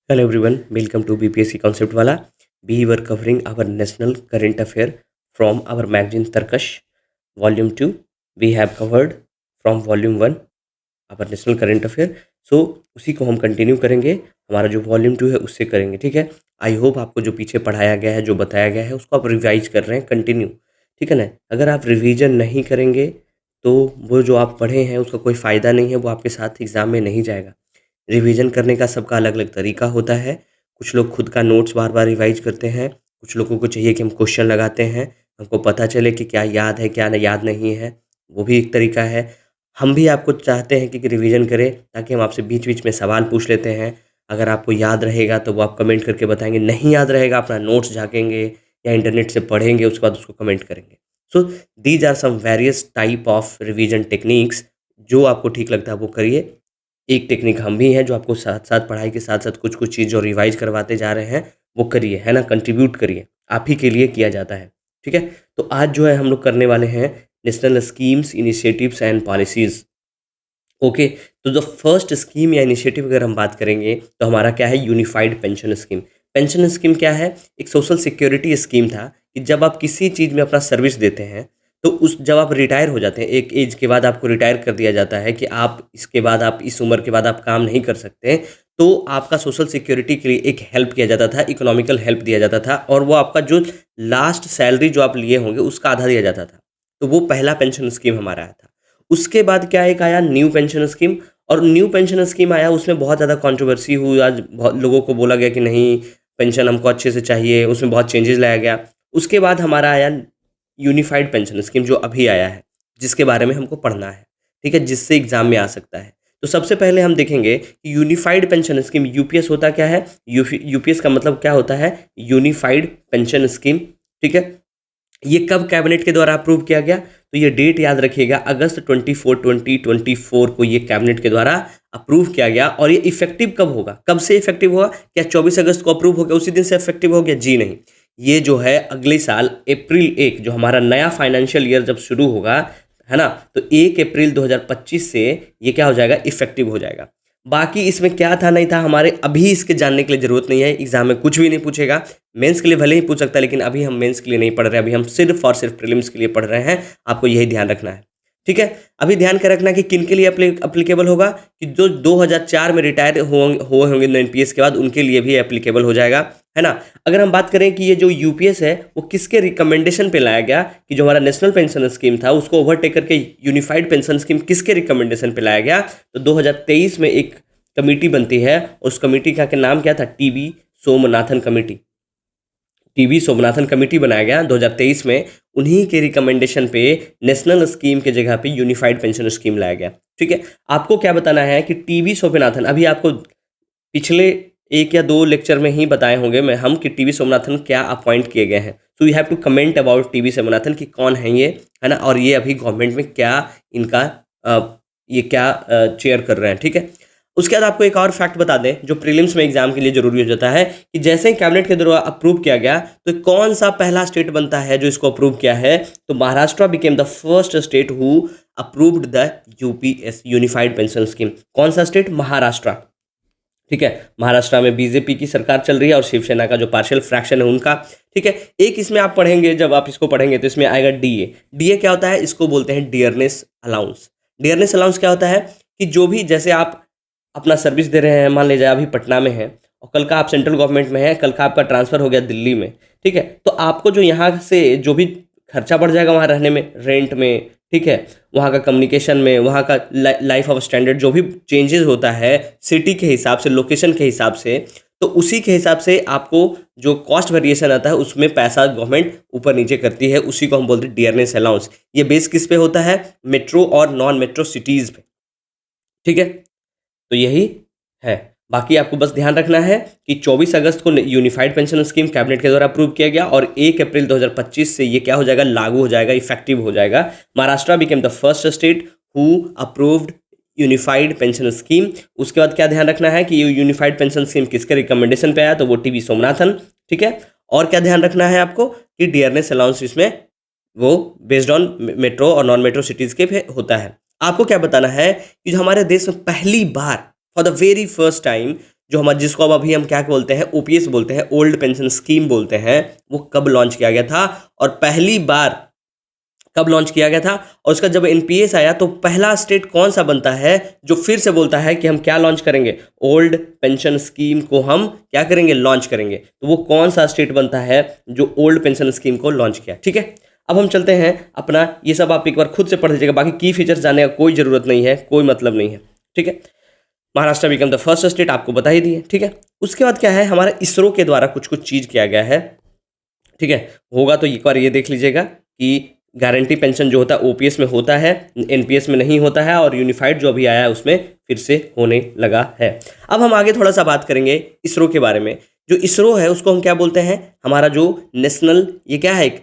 Hello everyone, welcome to BPSC Concept Wala. We were covering our national current affair from our magazine Tarkash, Volume 2. We have covered from Volume 1 our national current affair. So उसी को हम continue करेंगे, हमारा जो volume 2 है उससे करेंगे, ठीक है। आई होप आपको जो पीछे पढ़ाया गया है, जो बताया गया है, उसको आप रिवाइज कर रहे हैं कंटिन्यू, ठीक है ना। अगर आप रिवीजन नहीं करेंगे तो वो जो आप पढ़े हैं उसका कोई फ़ायदा नहीं है, वो आपके साथ एग्ज़ाम में नहीं जाएगा। रिवीजन करने का सबका अलग-अलग तरीका होता है। कुछ लोग खुद का नोट्स बार-बार रिवाइज़ करते हैं, कुछ लोगों को चाहिए कि हम क्वेश्चन लगाते हैं, हमको पता चले कि क्या याद है, क्या न याद नहीं है, वो भी एक तरीका है। हम भी आपको चाहते हैं कि रिवीजन करें ताकि हम आपसे बीच-बीच में सवाल पूछ लेते हैं। अगर आपको याद रहेगा तो वो आप कमेंट करके बताएँगे, नहीं याद रहेगा अपना नोट्स झाँकेंगे या इंटरनेट से पढ़ेंगे, उसके बाद उसको कमेंट करेंगे। So these are some various type of revision techniques, जो आपको ठीक लगता है वो करिए। एक टेक्निक हम भी हैं जो आपको साथ-साथ पढ़ाई के साथ-साथ कुछ-कुछ चीज़ जो रिवाइज़ करवाते जा रहे हैं, वो करिए, है ना? कंट्रीब्यूट करिए, आप ही के लिए किया जाता है, ठीक है? तो आज जो है हम लोग करने वाले हैं national schemes, initiatives and policies. Okay, तो द फर्स्ट स्कीम या इनिशिएटिव अगर हम बात करेंगे तो हमारा क्या है, unified pension scheme. Pension scheme क्या है? एक सोशल सिक्योरिटी स्कीम था कि जब आप किसी चीज़ में अपना सर्विस देते हैं तो उस जब आप रिटायर हो जाते हैं, एक एज के बाद आपको रिटायर कर दिया जाता है कि आप इसके बाद, आप इस उम्र के बाद आप काम नहीं कर सकते, तो आपका सोशल सिक्योरिटी के लिए एक हेल्प किया जाता था, इकोनॉमिकल हेल्प दिया जाता था, और वो आपका जो लास्ट सैलरी जो आप लिए होंगे उसका आधा दिया जाता था। तो वो पहला पेंशन स्कीम हमारा आया था। उसके बाद क्या एक आया, न्यू पेंशन स्कीम। और न्यू पेंशन स्कीम आया, उसमें बहुत ज़्यादा कंट्रोवर्सी हुई। आज बहुत लोगों को बोला गया कि नहीं, पेंशन हमको अच्छे से चाहिए, उसमें बहुत चेंजेस लाया गया। उसके बाद हमारा आया यूनिफाइड पेंशन स्कीम, जो अभी आया है, जिसके बारे में हमको पढ़ना है, ठीक है, जिससे एग्जाम में आ सकता है। तो सबसे पहले हम देखेंगे कि यूनिफाइड पेंशन स्कीम, यूपीएस होता क्या है। यूपीएस का मतलब क्या होता है, यूनिफाइड पेंशन स्कीम, ठीक है। ये कब कैबिनेट के द्वारा अप्रूव किया गया, तो ये डेट याद रखिएगा, अगस्त 2024 को ये कैबिनेट के द्वारा अप्रूव किया गया। और ये इफेक्टिव कब होगा, कब से इफेक्टिव होगा? क्या 24 अगस्त को अप्रूव हो गया उसी दिन से इफेक्टिव हो गया? जी नहीं, ये जो है अगले साल अप्रैल 1, जो हमारा नया फाइनेंशियल ईयर जब शुरू होगा, है ना, तो 1 अप्रैल 2025 से ये क्या हो जाएगा, इफेक्टिव हो जाएगा। बाकी इसमें क्या था नहीं था, हमारे अभी इसके जानने के लिए ज़रूरत नहीं है, एग्जाम में कुछ भी नहीं पूछेगा। मेंस के लिए भले ही पूछ सकता है, लेकिन अभी हम मेंस के लिए नहीं पढ़ रहे हैं, अभी हम सिर्फ और सिर्फ प्रीलिम्स के लिए पढ़ रहे हैं। आपको यही ध्यान रखना है, ठीक है। अभी ध्यान कर रखना कि किन के लिए अप्लीकेबल होगा, कि जो 2004 में रिटायर हुए होंगे एनपीएस के बाद, उनके लिए भी एप्लीकेबल हो जाएगा, है ना। अगर हम बात करें कि ये जो यूपीएस है वो किसके रिकमेंडेशन पे लाया गया, कि जो हमारा नेशनल पेंशन स्कीम था उसको ओवरटेक करके यूनिफाइड पेंशन स्कीम किसके रिकमेंडेशन पे लाया गया, तो 2023 में एक कमेटी बनती है, उस कमेटी का नाम क्या था, TB Somanathan committee. TB Somanathan committee बनाया गया 2023 में। उन्हीं के रिकमेंडेशन पे नेशनल स्कीम के जगह पे यूनिफाइड पेंशन स्कीम लाया गया, ठीक है। आपको क्या बताना है कि टीबी सोमनाथन, अभी आपको पिछले 1 या 2 लेक्चर में ही बताए होंगे मैं हम कि टीबी सोमनाथन क्या अपॉइंट किए गए हैं। So you have to comment about TV Somanathan कि कौन है ये, है ना, और ये अभी गवर्नमेंट में क्या इनका ये क्या चेयर कर रहे हैं, ठीक है। उसके बाद आपको एक और फैक्ट बता दें जो प्रीलिम्स में एग्जाम के लिए जरूरी हो जाता है, कि जैसे ही कैबिनेट के द्वारा अप्रूव किया गया तो कौन सा पहला स्टेट बनता है जो इसको अप्रूव किया है, तो Maharashtra became the first state who approved the UPS unified pension scheme. कौन सा स्टेट? महाराष्ट्र, ठीक है। महाराष्ट्र में बीजेपी की सरकार चल रही है और शिवसेना का जो पार्शियल फ्रैक्शन है उनका, ठीक है। एक इसमें आप पढ़ेंगे, जब आप इसको पढ़ेंगे तो इसमें आएगा डीए। डीए क्या होता है? इसको बोलते हैं डियरनेस अलाउंस। डियरनेस अलाउंस क्या होता है कि जो भी, जैसे आप अपना सर्विस दे रहे हैं, मान लीजिए अभी पटना में है और कल का आप सेंट्रल गवर्नमेंट में है, कल का आपका ट्रांसफर हो गया दिल्ली में, ठीक है, तो आपको जो यहाँ से जो भी खर्चा बढ़ जाएगा वहाँ रहने में, रेंट में, ठीक है, वहाँ का कम्युनिकेशन में, वहाँ का लाइफ ऑफ स्टैंडर्ड जो भी चेंजेस होता है सिटी के हिसाब से, लोकेशन के हिसाब से, तो उसी के हिसाब से आपको जो कॉस्ट वेरिएशन आता है उसमें पैसा गवर्नमेंट ऊपर नीचे करती है, उसी को हम बोलते हैं डियरनेस अलाउंस। ये बेस किस पे होता है? मेट्रो और नॉन मेट्रो सिटीज़ पे, ठीक है। तो यही है। बाकी आपको बस ध्यान रखना है कि 24 अगस्त को यूनिफाइड पेंशन स्कीम कैबिनेट के द्वारा अप्रूव किया गया और 1 अप्रैल 2025 से ये क्या हो जाएगा, लागू हो जाएगा, इफेक्टिव हो जाएगा। Maharashtra became the first state who approved unified pension scheme. उसके बाद क्या ध्यान रखना है कि ये यूनिफाइड पेंशन स्कीम किसके रिकमेंडेशन पे आया, तो वो टीबी सोमनाथन, ठीक है। और क्या ध्यान रखना है आपको कि डियरनेस अलाउंस इसमें वो बेस्ड ऑन मेट्रो और नॉन मेट्रो सिटीज़ के पे होता है। आपको क्या बताना है कि जो हमारे देश में पहली बार for the very first time जो हमारा जिसको अब अभी हम क्या बोलते हैं, ओपीएस बोलते हैं, ओल्ड पेंशन स्कीम बोलते हैं, वो कब लॉन्च किया गया था और पहली बार कब लॉन्च किया गया था, और उसका जब एनपीएस आया तो पहला स्टेट कौन सा बनता है जो फिर से बोलता है कि हम क्या लॉन्च करेंगे, ओल्ड पेंशन स्कीम को हम क्या करेंगे, लॉन्च करेंगे। तो वो कौन सा स्टेट बनता है जो ओल्ड पेंशन स्कीम को लॉन्च किया। ठीक है, अब हम चलते हैं अपना, ये सब आप एक बार खुद से पढ़ लीजिएगा, बाकी की फीचर्स जानने का कोई ज़रूरत नहीं है, कोई मतलब नहीं है। ठीक है, Maharashtra become the first state, आपको बता ही दिए। ठीक है, उसके बाद क्या है, हमारा इसरो के द्वारा कुछ कुछ चीज़ किया गया है। ठीक है, होगा तो एक बार ये देख लीजिएगा कि गारंटी पेंशन जो होता है ओपीएस में होता है, एनपीएस में नहीं होता है, और यूनिफाइड जो अभी आया है उसमें फिर से होने लगा है। अब हम आगे थोड़ा सा बात करेंगे इसरो के बारे में। जो इसरो है उसको हम क्या बोलते हैं, हमारा जो नेशनल, ये क्या है, एक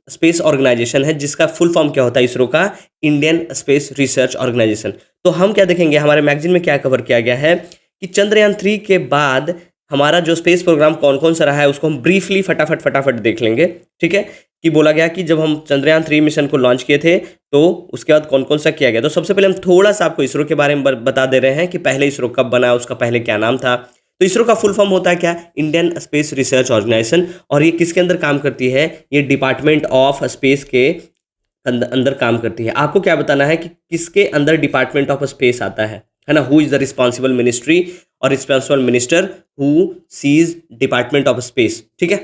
स्पेस ऑर्गेनाइजेशन है, जिसका फुल फॉर्म क्या होता है इसरो का, इंडियन स्पेस रिसर्च ऑर्गेनाइजेशन। तो हम क्या देखेंगे, हमारे मैगजीन में क्या कवर किया गया है कि चंद्रयान 3 के बाद हमारा जो स्पेस प्रोग्राम कौन कौन सा रहा है उसको हम ब्रीफली फटाफट देख लेंगे। ठीक है, कि बोला गया कि जब हम चंद्रयान 3 मिशन को लॉन्च किए थे तो उसके बाद कौन कौन सा किया गया। तो सबसे पहले हम थोड़ा सा आपको इसरो के बारे में बता दे रहे हैं कि पहले इसरो कब बना, उसका पहले क्या नाम था। तो इसरो का फुल फॉर्म होता है क्या, इंडियन स्पेस रिसर्च ऑर्गेनाइजेशन, और ये किसके अंदर काम करती है, ये डिपार्टमेंट ऑफ स्पेस के अंदर काम करती है। आपको क्या बताना है कि किसके अंदर डिपार्टमेंट ऑफ स्पेस आता है ना, who is the responsible ministry और responsible minister who sees department of space. ठीक है,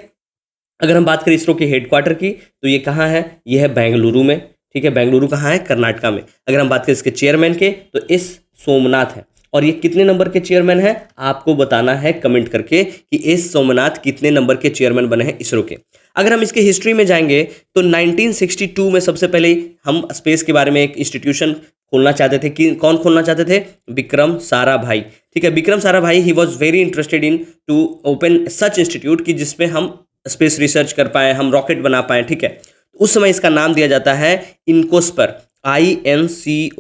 अगर हम बात करें इसरो के हेडक्वार्टर की तो ये कहाँ है, ये है बेंगलुरु में। ठीक है, बेंगलुरु कहाँ है, कर्नाटका में। अगर हम बात करें इसके चेयरमैन के तो एस सोमनाथ है, और ये कितने नंबर के चेयरमैन है आपको बताना है कमेंट करके कि एस सोमनाथ कितने नंबर के चेयरमैन बने हैं इसरो के। अगर हम इसके हिस्ट्री में जाएंगे तो 1962 में सबसे पहले हम स्पेस के बारे में एक इंस्टीट्यूशन खोलना चाहते थे। कि कौन खोलना चाहते थे, विक्रम साराभाई। ठीक है, विक्रम साराभाई ही was very interested in to open such institute कि जिसमें हम स्पेस रिसर्च कर पाए, हम रॉकेट बना पाए। ठीक है, उस समय इसका नाम दिया जाता है इनकोस्पर, INCOSPAR।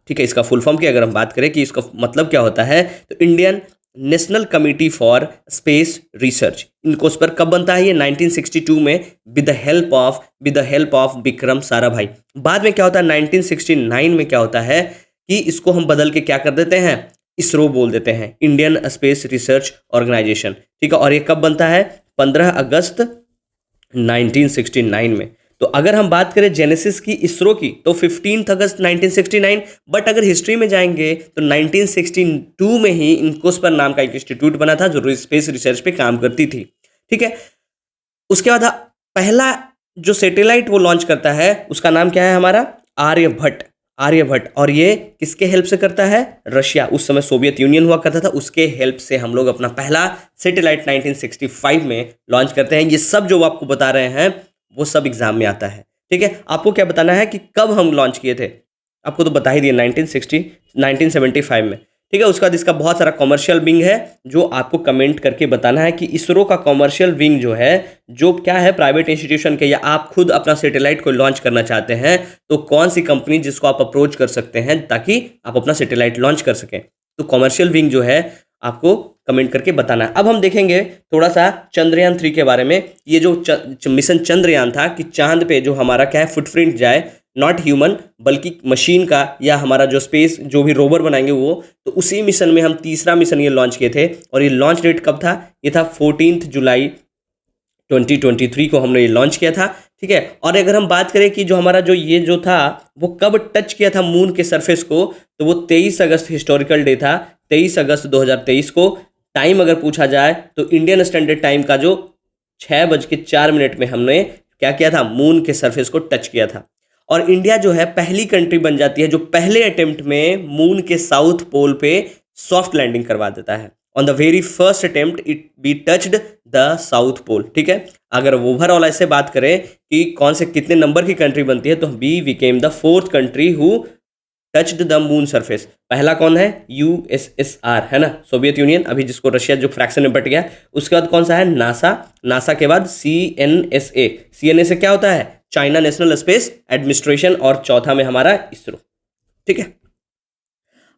ठीक है, इसका फुल फॉर्म की अगर हम बात करें कि इसका मतलब क्या होता है, तो Indian national committee for space research. INCOSPAR कब बनता है, ये 1962 में with the help of Vikram Sarabhai. बाद में क्या होता है, 1969 में क्या होता है कि इसको हम बदल के क्या कर देते हैं, इसरो बोल देते हैं, इंडियन स्पेस रिसर्च ऑर्गेनाइजेशन। ठीक है, और ये कब बनता है, 15 अगस्त 1969 में। तो अगर हम बात करें जेनेसिस की इसरो की तो 15 अगस्त 1969, बट अगर हिस्ट्री में जाएंगे तो 1962 में ही इनकोस्पर नाम का एक इंस्टीट्यूट बना था जो स्पेस रिसर्च पे काम करती थी। ठीक है, उसके बाद पहला जो सैटेलाइट वो लॉन्च करता है उसका नाम क्या है, हमारा आर्यभट्ट। और ये किसके हेल्प से करता है, रशिया, उस समय सोवियत यूनियन हुआ करता था, उसके हेल्प से हम लोग अपना पहला सैटेलाइट 1965 में लॉन्च करते हैं। ये सब जो आपको बता रहे हैं वो सब एग्जाम में आता है। ठीक है, आपको क्या बताना है कि कब हम लॉन्च किए थे, आपको तो बता ही दिया 1975 में। ठीक है, उसके बाद इसका बहुत सारा कॉमर्शियल विंग है जो आपको कमेंट करके बताना है कि इसरो का कॉमर्शियल विंग जो है, जो क्या है, प्राइवेट इंस्टीट्यूशन के, या आप खुद अपना सैटेलाइट को लॉन्च करना चाहते हैं तो कौन सी कंपनी जिसको आप अप्रोच कर सकते हैं ताकि आप अपना सैटेलाइट लॉन्च कर सकें। तो कॉमर्शियल विंग जो है आपको कमेंट करके बताना है। अब हम देखेंगे थोड़ा सा चंद्रयान 3 के बारे में। ये जो मिशन चंद्रयान था कि चांद पे जो हमारा क्या है फुटप्रिंट जाए, नॉट ह्यूमन बल्कि मशीन का, या हमारा जो स्पेस जो भी रोवर बनाएंगे वो, तो उसी मिशन में हम तीसरा मिशन ये लॉन्च किए थे। और ये लॉन्च डेट कब था, ये था 14 जुलाई 2023 को हमने ये लॉन्च किया था। ठीक है, और अगर हम बात करें कि जो हमारा जो ये जो था वो कब टच किया था मून के सरफेस को, तो वो 23 अगस्त हिस्टोरिकल डे था, 23 अगस्त 2023 को। टाइम अगर पूछा जाए तो इंडियन स्टैंडर्ड टाइम का जो 6:04 में हमने क्या किया था, मून के सरफेस को टच किया था। और इंडिया जो है पहली कंट्री बन जाती है जो पहले अटेम्प्ट में मून के साउथ पोल पे सॉफ्ट लैंडिंग करवा देता है। On the very first attempt it we touched the south pole. ठीक है, अगर ओवरऑल ऐसे बात करें कि कौन से कितने नंबर की कंट्री बनती है तो we became the 4th country who touched the moon surface. पहला कौन है, यूएसएसआर है ना, सोवियत यूनियन, अभी जिसको रशिया जो फ्रैक्शन में बट गया। उसके बाद कौन सा है, नासा के बाद सीएनएसए क्या होता है, चाइना नेशनल स्पेस एडमिनिस्ट्रेशन, और चौथा में हमारा इसरो। ठीक है,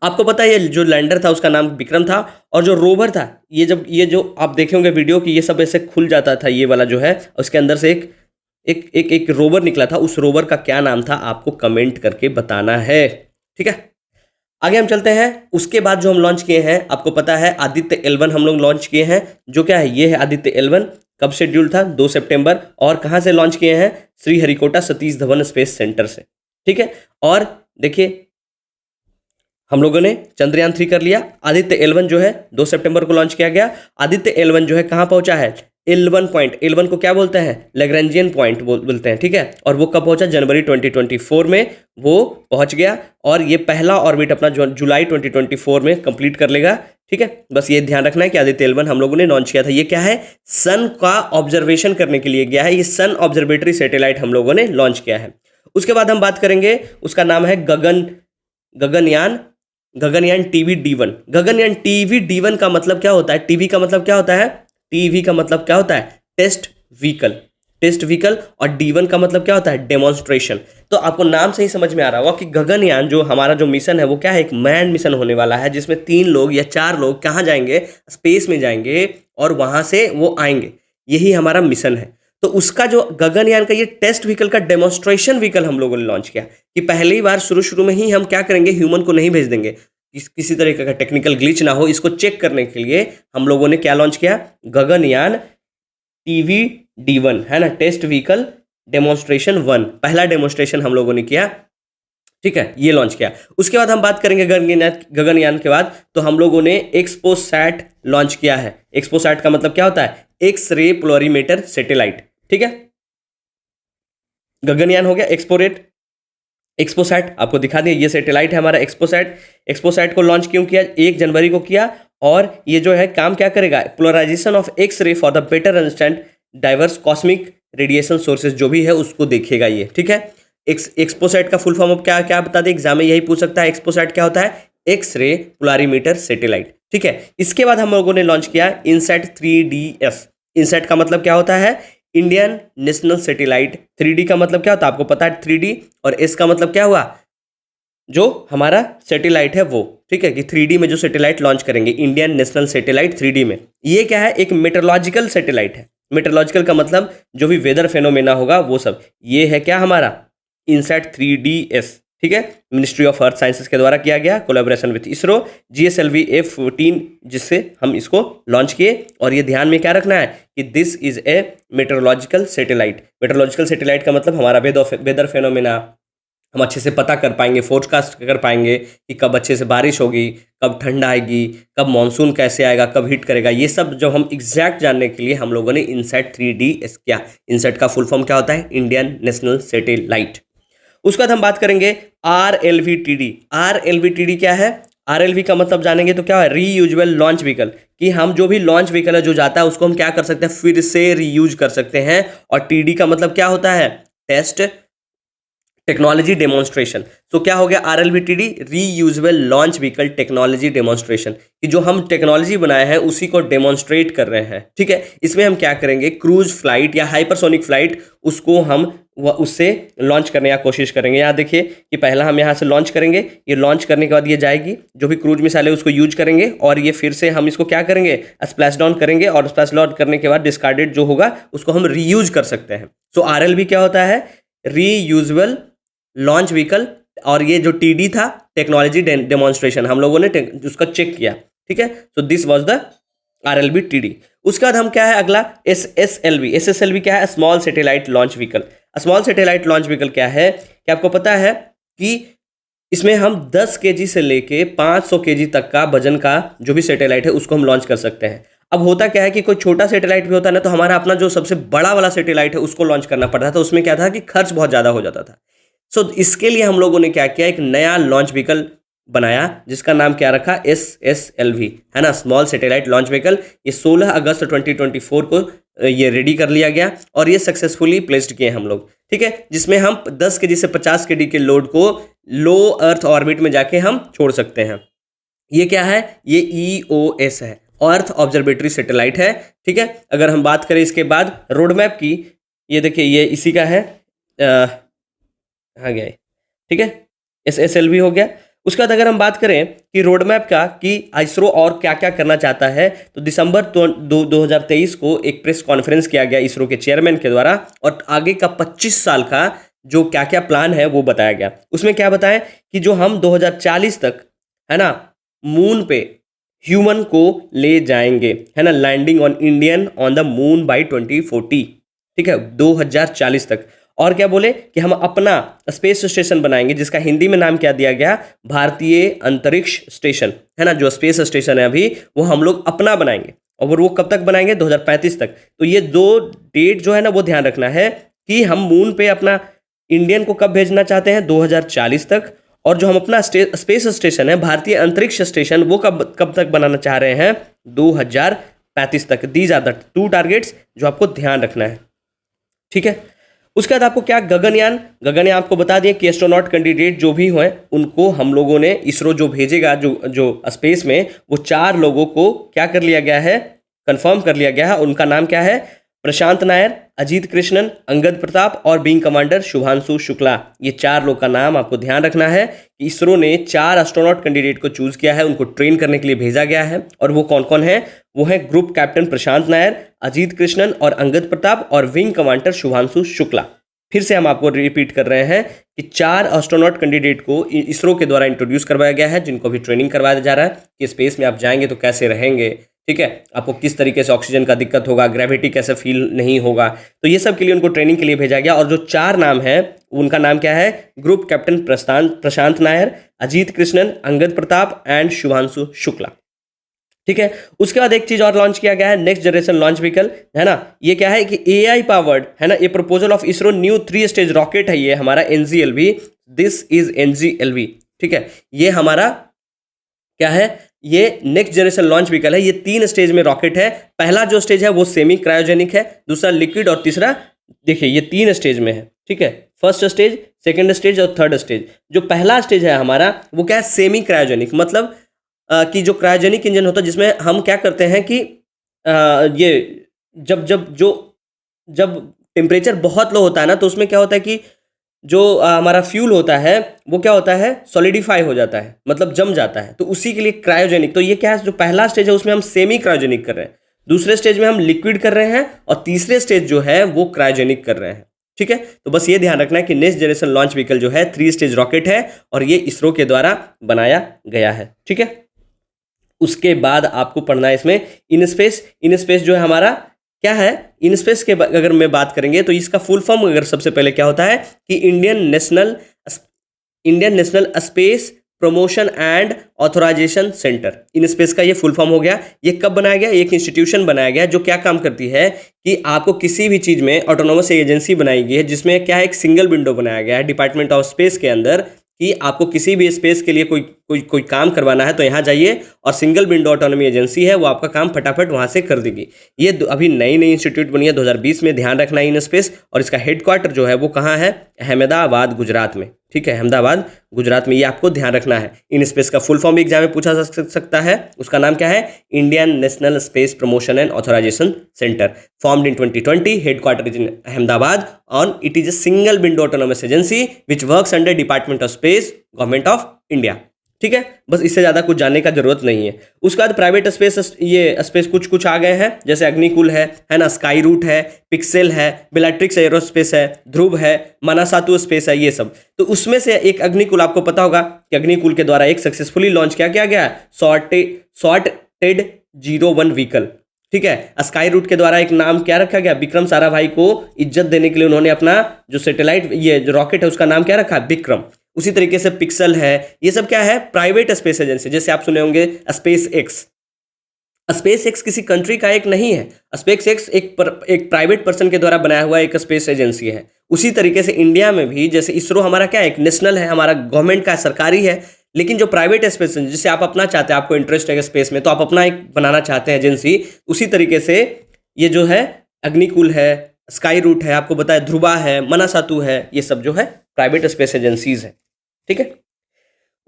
आपको पता है ये जो लैंडर था उसका नाम विक्रम था, और जो रोवर था ये जो आप देखे होंगे वीडियो कि ये सब ऐसे खुल जाता था, ये वाला जो है उसके अंदर से एक रोवर निकला था, उस रोवर का क्या नाम था आपको कमेंट करके बताना है। ठीक है, आगे हम चलते हैं। उसके बाद जो हम लॉन्च किए हैं, आपको पता है आदित्य L1 हम लोग लॉन्च किए हैं, जो क्या है, ये है आदित्य L1। कब शेड्यूल था? 2 सितंबर। और कहाँ से लॉन्च किए हैं? श्रीहरिकोटा सतीश धवन स्पेस सेंटर से, ठीक है। और देखिए हम लोगों ने चंद्रयान 3 कर लिया। आदित्य L1 जो है 2 सितंबर को लॉन्च किया गया। आदित्य L1 जो है कहाँ पहुंचा है? L1 पॉइंट, L1 को क्या बोलते हैं? लैग्रेंजियन पॉइंट बोलते हैं, ठीक है। और वो कब पहुंचा? जनवरी 2024 में वो पहुंच गया। और ये पहला ऑर्बिट अपना जुलाई 2024 में कंप्लीट कर लेगा, ठीक है। बस ये ध्यान रखना है कि आदित्य L1 हम लोगों ने लॉन्च किया था। ये क्या है? सन का ऑब्जर्वेशन करने के लिए गया है। ये सन ऑब्जर्वेटरी सैटेलाइट हम लोगों ने लॉन्च किया है। उसके बाद हम बात करेंगे, उसका नाम है Gaganyaan TV D1। Gaganyaan TV D1 का मतलब क्या होता है? टीवी का मतलब क्या होता है? टीवी का मतलब क्या होता है? Test vehicle, test vehicle. और D1 का मतलब क्या होता है? डेमोन्स्ट्रेशन। तो आपको नाम से ही समझ में आ रहा होगा कि गगनयान जो हमारा जो मिशन है वो क्या है? एक मैन मिशन होने वाला है, जिसमें 3 लोग या 4 लोग कहाँ जाएंगे? स्पेस में जाएंगे और वहां से वो आएंगे। यही हमारा मिशन है। तो उसका जो गगनयान का ये टेस्ट व्हीकल का डेमोन्स्ट्रेशन व्हीकल हम लोगों ने लॉन्च किया कि पहली बार शुरू में ही हम क्या करेंगे? ह्यूमन को नहीं भेज देंगे, किसी तरह का टेक्निकल ग्लिच ना हो, इसको चेक करने के लिए हम लोगों ने क्या लॉन्च किया? गगनयान टीवी D1, है ना, टेस्ट व्हीकल डेमोन्स्ट्रेशन 1। पहला डेमोन्स्ट्रेशन हम लोगों ने किया, ठीक है, ये लॉन्च किया। उसके बाद हम बात करेंगे गगनयान के बाद, तो हम लोगों ने एक्सपोसैट लॉन्च किया है। एक्सपोसैट का मतलब क्या होता है? एक्स रे पोलरीमीटर सैटेलाइट, ठीक है। गगनयान हो गया। एक्सपोसैट आपको दिखा दिया, ये सैटेलाइट है हमारा एक्सपोसैट। एक्सपोसैट को लॉन्च क्यों किया? 1 जनवरी को किया। और ये जो है काम क्या करेगा? Polarization of X ray for the better understand diverse cosmic radiation sources जो भी है उसको देखेगा ये, ठीक है। एक्सपोसैट का फुल फॉर्म क्या क्या बता दें, एग्जाम में यही पूछ सकता है। एक्सपोसैट क्या होता है? एक्स रे पोलरीमीटर सैटेलाइट, ठीक है। इसके बाद हम लोगों ने लॉन्च किया इनसैट 3DS। इनसैट का मतलब क्या होता है? Indian national satellite. 3D का मतलब क्या होता है? आपको पता है 3D। और S का मतलब क्या हुआ? जो हमारा सैटेलाइट है वो, ठीक है, कि 3D में जो सैटेलाइट लॉन्च करेंगे, इंडियन नेशनल सैटेलाइट 3D में। ये क्या है? एक मेट्रोलॉजिकल सैटेलाइट है। मेट्रोलॉजिकल का मतलब जो भी वेदर फेनोमेना होगा वो सब। ये है क्या हमारा? इनसैट 3DS, ठीक है। मिनिस्ट्री ऑफ अर्थ साइंसेस के द्वारा किया गया, collaboration with ISRO, GSLV F14, जिससे हम इसको लॉन्च किए। और ये ध्यान में क्या रखना है कि this is a metrological satellite. Metrological satellite का मतलब हमारा वेदर फेनोमेना हम अच्छे से पता कर पाएंगे, फोरकास्ट कर पाएंगे कि कब अच्छे से बारिश होगी, कब ठंड आएगी, कब मानसून कैसे आएगा, कब हिट करेगा। ये सब जब हम एग्जैक्ट जानने के लिए हम लोगों ने इनसैट 3DS किया। इनसैट का फुल फॉर्म क्या होता है? Indian national satellite. उसके बाद हम बात करेंगे RLVTD। RLVTD क्या है? RLV का मतलब जानेंगे तो क्या है? रीयूजेबल लॉन्च व्हीकल, कि हम जो भी लॉन्च व्हीकल है जो जाता है उसको हम क्या कर सकते हैं? फिर से रीयूज कर सकते हैं। और TD का मतलब क्या होता है? Test technology demonstration. तो क्या हो गया? RLVTD, reusable launch vehicle technology demonstration, कि जो हम टेक्नोलॉजी बनाए हैं उसी को डेमोन्स्ट्रेट कर रहे हैं, ठीक है। इसमें हम क्या करेंगे? क्रूज फ्लाइट या हाइपरसोनिक फ्लाइट, उसको हम उससे लॉन्च करने की कोशिश करेंगे। यहाँ देखिए कि पहला हम यहाँ से लॉन्च करेंगे, ये लॉन्च करने के बाद ये जाएगी, जो भी क्रूज मिसाइल है उसको यूज करेंगे, और ये फिर से हम इसको क्या करेंगे? स्प्लैश डाउन करेंगे। और स्प्लैश डाउन करने के बाद डिस्कार्डेड जो होगा उसको हम रीयूज कर सकते हैं। सो RLV क्या होता है? Reusable launch vehicle. और ये जो TD था, टेक्नोलॉजी डेमोन्स्ट्रेशन, हम लोगों ने उसका चेक किया, ठीक है। So this was the RLVTD। उसके बाद हम क्या है अगला? SSLV। SSLV क्या है? Small satellite launch vehicle. Small satellite launch vehicle क्या है? क्या आपको पता है कि इसमें हम 10 kg से लेके 500 kg तक का वजन का जो भी सैटेलाइट है उसको हम लॉन्च कर सकते हैं। अब होता क्या है कि कोई छोटा सैटेलाइट भी होता है ना, तो हमारा अपना जो सबसे बड़ा वाला सैटेलाइट है उसको लॉन्च करना पड़ता था। तो उसमें क्या था कि खर्च बहुत ज़्यादा हो जाता था। सो इसके लिए हम लोगों ने क्या किया? एक नया लॉन्च व्हीकल बनाया जिसका नाम क्या रखा? SSLV, है ना, स्मॉल सैटेलाइट लॉन्च व्हीकल। ये 16 अगस्त 2024 को ये रेडी कर लिया गया और ये सक्सेसफुली प्लेस्ड किए हम लोग, ठीक है। जिसमें हम 10 kg से 50 kg के लोड को लो अर्थ ऑर्बिट में जाके हम छोड़ सकते हैं। ये क्या है? ये EOS है, अर्थ ऑब्जर्वेटरी सैटेलाइट है, ठीक है। अगर हम बात करें इसके बाद रोड मैप की, ये देखिए ये इसी का है, गया, ठीक है, SSLV हो गया। उसके बाद अगर हम बात करें कि रोड मैप का, कि इसरो और क्या क्या करना चाहता है, तो दिसंबर 2023 को एक प्रेस कॉन्फ्रेंस किया गया इसरो के चेयरमैन के द्वारा, और आगे का 25 साल का जो क्या क्या प्लान है वो बताया गया। उसमें क्या बताया कि जो हम 2040 तक है ना, मून पे ह्यूमन को ले जाएंगे, है ना, landing on Indian on the moon by 2040, ठीक है, 2040 तक। और क्या बोले कि हम अपना स्पेस स्टेशन बनाएंगे, जिसका हिंदी में नाम क्या दिया गया, भारतीय अंतरिक्ष स्टेशन, है ना, जो स्पेस स्टेशन है अभी वो हम लोग अपना बनाएंगे। और वो कब तक बनाएंगे, 2035 तक। तो ये दो डेट जो है ना वो ध्यान रखना है कि हम मून पे अपना इंडियन को कब भेजना चाहते हैं, 2040 तक। और जो हम अपना स्पेस स्टेशन है, भारतीय अंतरिक्ष स्टेशन, वो कब कब तक बनाना चाह रहे हैं, 2035 तक। These are the two targets जो आपको ध्यान रखना है, ठीक है। उसके बाद आपको क्या, गगनयान, गगनयान आपको बता दिए कि एस्ट्रोनॉट कैंडिडेट जो भी हुए उनको हम लोगों ने, इसरो जो भेजेगा जो जो स्पेस में, वो 4 लोगों को क्या कर लिया गया है, कंफर्म कर लिया गया है। उनका नाम क्या है, प्रशांत नायर, अजीत कृष्णन, अंगद प्रताप और विंग कमांडर शुभांशु शुक्ला। ये 4 लोग का नाम आपको ध्यान रखना है कि इसरो ने 4 एस्ट्रोनॉट कैंडिडेट को चूज किया है, उनको ट्रेन करने के लिए भेजा गया है। और वो कौन कौन है, वो है ग्रुप कैप्टन प्रशांत नायर, अजीत कृष्णन और अंगद प्रताप और विंग कमांडर शुभांशु शुक्ला। फिर से हम आपको रिपीट कर रहे हैं कि 4 एस्ट्रोनॉट कैंडिडेट को इसरो के द्वारा इंट्रोड्यूस करवाया गया है, जिनको भी ट्रेनिंग करवाया जा रहा है कि स्पेस में आप जाएंगे तो कैसे रहेंगे, ठीक है, आपको किस तरीके से ऑक्सीजन का दिक्कत होगा, ग्रेविटी कैसे फील नहीं होगा। तो ये सब के लिए उनको ट्रेनिंग के लिए भेजा गया। और जो 4 नाम है उनका नाम क्या है, group captain Prashant Nair, Ajit Krishnan, Angad Pratap and Shubhanshu Shukla, ठीक है। उसके बाद एक चीज और लॉन्च किया गया है, नेक्स्ट जनरेशन लॉन्च व्हीकल, है ना। ये क्या है कि AI पावर्ड, है ना, ये proposal of ISRO new 3 stage rocket है, ये हमारा NGLV, दिस इज NGLV, ठीक है। ये हमारा क्या है, ये नेक्स्ट जनरेशन लॉन्च व्हीकल है। ये 3 स्टेज में रॉकेट है। पहला जो स्टेज है वो सेमी क्रायोजेनिक है, दूसरा लिक्विड और तीसरा, देखिए ये 3 स्टेज में है, ठीक है, फर्स्ट स्टेज, सेकंड स्टेज और थर्ड स्टेज। जो पहला स्टेज है हमारा वो क्या है, सेमी क्रायोजेनिक, मतलब कि जो क्रायोजेनिक इंजन होता है जिसमें हम क्या करते हैं कि ये जब टेम्परेचर बहुत लो होता है ना, तो उसमें क्या होता है कि जो हमारा फ्यूल होता है वो क्या होता है, सॉलिडिफाई हो जाता है, मतलब जम जाता है। तो उसी के लिए क्रायोजेनिक। तो ये क्या है, जो पहला स्टेज है उसमें हम सेमी क्रायोजेनिक कर रहे हैं, दूसरे स्टेज में हम लिक्विड कर रहे हैं और तीसरे स्टेज जो है वो क्रायोजेनिक कर रहे हैं, ठीक है। तो बस ये ध्यान रखना है कि नेक्स्ट जनरेशन लॉन्च व्हीकल जो है 3 स्टेज रॉकेट है और ये इसरो के द्वारा बनाया गया है, ठीक है। उसके बाद आपको पढ़ना है इसमें इन स्पेस। इन स्पेस जो है हमारा क्या है, इन स्पेस के अगर मैं बात करेंगे तो इसका फुल फॉर्म अगर सबसे पहले क्या होता है कि Indian national space promotion and authorisation centre. In space का ये फुल फॉर्म हो गया। ये कब बनाया गया, एक इंस्टीट्यूशन बनाया गया जो क्या काम करती है कि आपको किसी भी चीज़ में ऑटोनोमस एजेंसी बनाई गई है, जिसमें क्या है, एक सिंगल विंडो बनाया गया है डिपार्टमेंट ऑफ स्पेस के अंदर कि आपको किसी भी स्पेस के लिए कोई काम करवाना है तो यहाँ जाइए और सिंगल विंडो ऑटोनॉमी एजेंसी है, वो आपका काम फटाफट वहाँ से कर देगी। ये अभी नई इंस्टीट्यूट बनी है 2020 में, ध्यान रखना है इन स्पेस। और इसका हेडक्वार्टर जो है वो कहाँ है, अहमदाबाद गुजरात में, ठीक है, अहमदाबाद गुजरात में। ये आपको ध्यान रखना है। इन स्पेस का फुल फॉर्म भी एग्जाम में पूछा जा सकता है। उसका नाम क्या है, Indian national space promotion and authorisation centre, formed in 2020, headquarter is in Ahmedabad और it is a single window autonomous agency which works under department of space, government of India, ठीक है। बस इससे ज़्यादा कुछ जानने का जरूरत नहीं है। उसके बाद प्राइवेट स्पेस, ये स्पेस कुछ आ गए हैं, जैसे अग्निकुल है ना, स्काई रूट है, पिक्सेल है, बेलाट्रिक्स एरोस्पेस है, ध्रुव है, मानासातु स्पेस है, ये सब। तो उसमें से एक अग्निकुल, आपको पता होगा कि अग्निकुल के द्वारा एक सक्सेसफुली लॉन्च किया गया है सॉर्टेड 01 व्हीकल, ठीक है। स्काई रूट के द्वारा एक नाम क्या रखा गया, विक्रम साराभाई को इज्जत देने के लिए उन्होंने अपना जो सैटेलाइट, ये जो रॉकेट है उसका नाम क्या रखा, विक्रम। उसी तरीके से पिक्सल है, ये सब क्या है, प्राइवेट स्पेस एजेंसी। जैसे आप सुने होंगे स्पेस एक्स। स्पेस एक्स किसी कंट्री का एक नहीं है, स्पेस एक्स एक प्राइवेट पर्सन के द्वारा बनाया हुआ एक स्पेस एजेंसी है। उसी तरीके से इंडिया में भी जैसे इसरो हमारा क्या है, एक नेशनल है, हमारा गवर्नमेंट का सरकारी है, लेकिन जो प्राइवेट स्पेस जिसे आप अपना चाहते हैं, आपको इंटरेस्ट है स्पेस में, तो आप अपना एक बनाना चाहते हैं एजेंसी, उसी तरीके से ये जो है अग्निकुल है, स्काई रूट है, आपको बताया ध्रुवा है, मनासातु है, ये सब जो है प्राइवेट स्पेस एजेंसीज है, ठीक है।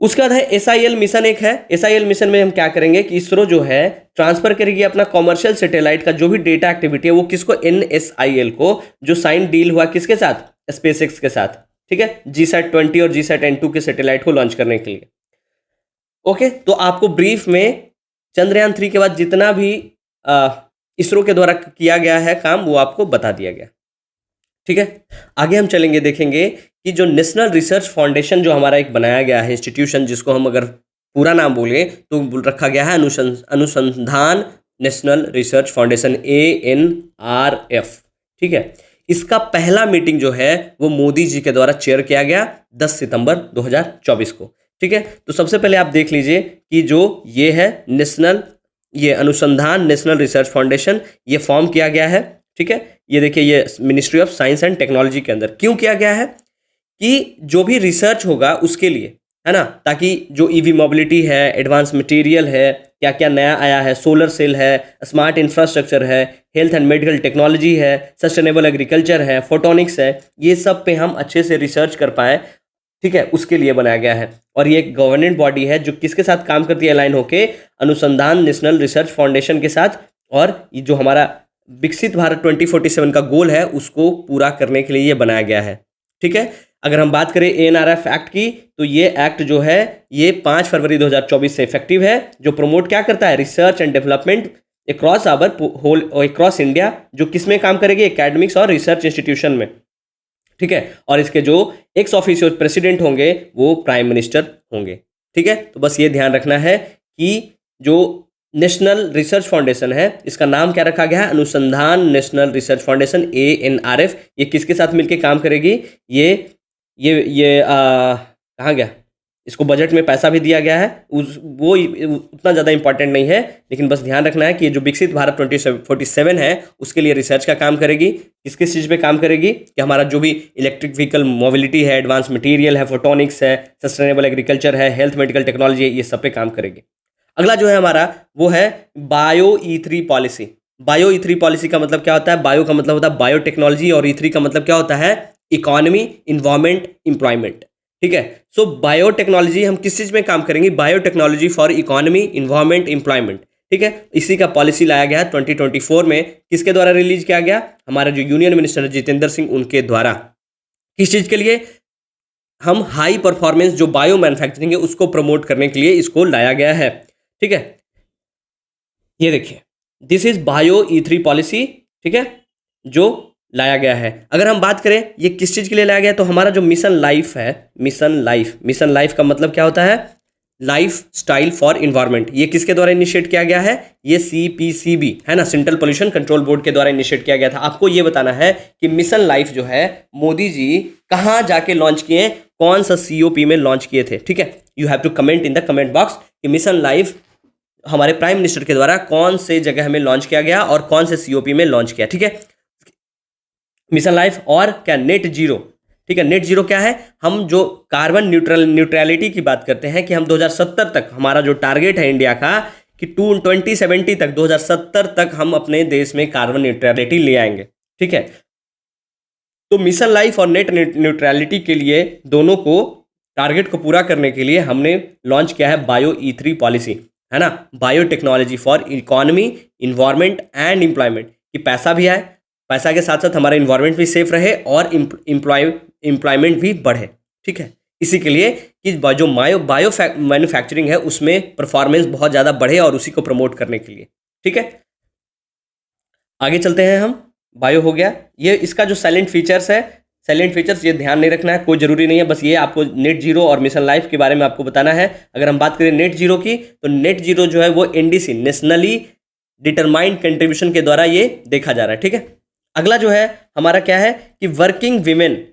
उसके बाद है SIL मिशन, एक है। SIL मिशन में हम क्या करेंगे कि इसरो जो है ट्रांसफर करेगी अपना कॉमर्शियल सैटेलाइट का जो भी डेटा एक्टिविटी है वो किसको, NSIL को, जो साइन डील हुआ किसके साथ, SpaceX के साथ, ठीक है, GSAT-20 और GSAT-N2 के सैटेलाइट को लॉन्च करने के लिए। ओके, तो आपको ब्रीफ में चंद्रयान 3 के बाद जितना भी इसरो के द्वारा किया गया है काम वो आपको बता दिया गया, ठीक है। आगे हम चलेंगे, देखेंगे कि जो नेशनल रिसर्च फाउंडेशन जो हमारा एक बनाया गया है इंस्टीट्यूशन, जिसको हम अगर पूरा नाम बोले तो रखा गया है अनुसंधान नेशनल रिसर्च फाउंडेशन, ANRF। ठीक है, इसका पहला मीटिंग जो है वो मोदी जी के द्वारा चेयर किया गया 10 सितंबर 2024 को। ठीक है, तो सबसे पहले आप देख लीजिए कि जो ये है ये अनुसंधान नेशनल रिसर्च फाउंडेशन, ये फॉर्म किया गया है। ठीक है, ये देखिए, ये ministry of science and technology के अंदर क्यों किया गया है कि जो भी रिसर्च होगा उसके लिए, है ना, ताकि जो ईवी मोबिलिटी है, एडवांस मटेरियल है, क्या क्या नया आया है, सोलर सेल है, स्मार्ट इंफ्रास्ट्रक्चर है, हेल्थ एंड मेडिकल टेक्नोलॉजी है, सस्टेनेबल एग्रीकल्चर है, फोटोनिक्स है, ये सब पे हम अच्छे से रिसर्च कर पाएँ। ठीक है, उसके लिए बनाया गया है। और ये एक गवर्नेंट बॉडी है जो किसके साथ काम करती है, अलाइन होके अनुसंधान नेशनल रिसर्च फाउंडेशन के साथ। और ये जो हमारा विकसित भारत 2047 का गोल है उसको पूरा करने के लिए ये बनाया गया है। ठीक है, अगर हम बात करें ANRF एक्ट की, तो ये एक्ट जो है ये 5 फरवरी 2024 से इफेक्टिव है, जो प्रमोट क्या करता है, research and development across across India, जो किस में काम करेगी, एकेडमिक्स और रिसर्च इंस्टीट्यूशन में। ठीक है, और इसके जो एक्स ऑफिशियल प्रेसिडेंट होंगे वो प्राइम मिनिस्टर होंगे। ठीक है, तो बस ये ध्यान रखना है कि जो नेशनल रिसर्च फाउंडेशन है इसका नाम क्या रखा गया है, अनुसंधान नेशनल रिसर्च फाउंडेशन, ANRF। ये किसके साथ मिलकर काम करेगी, ये कहाँ गया, इसको बजट में पैसा भी दिया गया है, वो उतना ज़्यादा इंपॉर्टेंट नहीं है, लेकिन बस ध्यान रखना है कि ये जो विकसित भारत 2047 है उसके लिए रिसर्च का काम करेगी। किस किस चीज़ पे काम करेगी कि हमारा जो भी इलेक्ट्रिक व्हीकल मोबिलिटी है, एडवांस मटेरियल है, फोटोनिक्स है, सस्टेनेबल एग्रीकल्चर है, हेल्थ मेडिकल टेक्नोलॉजी है, ये सब पे काम करेगी। अगला जो है हमारा वो है bio E3 policy. Bio E3 policy का मतलब क्या होता है, बायो का मतलब होता है बायोटेक्नोलॉजी और E3 का मतलब क्या होता है, इकोनॉमी, इन्वायरमेंट, एम्प्लॉयमेंट। ठीक है, सो बायोटेक्नोलॉजी हम किस चीज़ में काम करेंगे, biotechnology for economy, environment, employment. ठीक है, इसी का पॉलिसी लाया गया है 2024 में। किसके द्वारा रिलीज किया गया, हमारा जो यूनियन मिनिस्टर जितेंद्र सिंह उनके द्वारा। किस चीज़ के लिए, हम हाई परफॉर्मेंस जो बायो मैन्युफैक्चरिंग है उसको प्रमोट करने के लिए इसको लाया गया है। ठीक है, ये देखिए, this is bio E3 policy. ठीक है, जो लाया गया है। अगर हम बात करें ये किस चीज़ के लिए लाया गया, तो हमारा जो मिशन लाइफ है, मिशन लाइफ का मतलब क्या होता है, लाइफ स्टाइल फॉर इन्वायरमेंट। ये किसके द्वारा इनिशिएट किया गया है, ये CPCB है ना, सेंट्रल पोल्यूशन कंट्रोल बोर्ड के द्वारा इनिशिएट किया गया था। आपको ये बताना है कि मिशन लाइफ जो है मोदी जी कहाँ जाके लॉन्च किए, कौन सा COP में लॉन्च किए थे। ठीक है, you have to comment in the comment box कि मिशन लाइफ हमारे प्राइम मिनिस्टर के द्वारा कौन से जगह में लॉन्च किया गया और कौन से COP में लॉन्च किया। ठीक है, मिशन लाइफ और क्या, नेट जीरो। ठीक है, नेट जीरो क्या है, हम जो कार्बन न्यूट्रलिटी की बात करते हैं कि हम 2070 तक, हमारा जो टारगेट है इंडिया का कि 2070 तक, 2070 तक हम अपने देश में कार्बन न्यूट्रलिटी ले आएंगे। ठीक है, तो मिशन लाइफ और नेट न्यूट्रलिटी के लिए दोनों को टारगेट को पूरा करने के लिए हमने लॉन्च किया है बायो E3 पॉलिसी, है ना, biotechnology for economy, environment and employment, कि पैसा भी आए, पैसा के साथ साथ हमारा इन्वायरमेंट भी सेफ रहे और एम्प्लॉयमेंट भी बढ़े। ठीक है, इसी के लिए कि जो बायो मैन्युफैक्चरिंग है उसमें परफॉर्मेंस बहुत ज़्यादा बढ़े और उसी को प्रमोट करने के लिए। ठीक है, आगे चलते हैं हम। बायो हो गया, ये इसका जो साइलेंट फीचर्स है, साइलेंट फीचर्स ये ध्यान नहीं रखना है, कोई ज़रूरी नहीं है, बस ये आपको नेट जीरो और मिशन लाइफ के बारे में आपको बताना है। अगर हम बात करें नेट जीरो की, तो नेट जीरो जो है वो NDC, नेशनली डिटरमाइंड कंट्रीब्यूशन के द्वारा ये देखा जा रहा है। ठीक है, अगला जो है हमारा क्या है कि वर्किंग वीमेन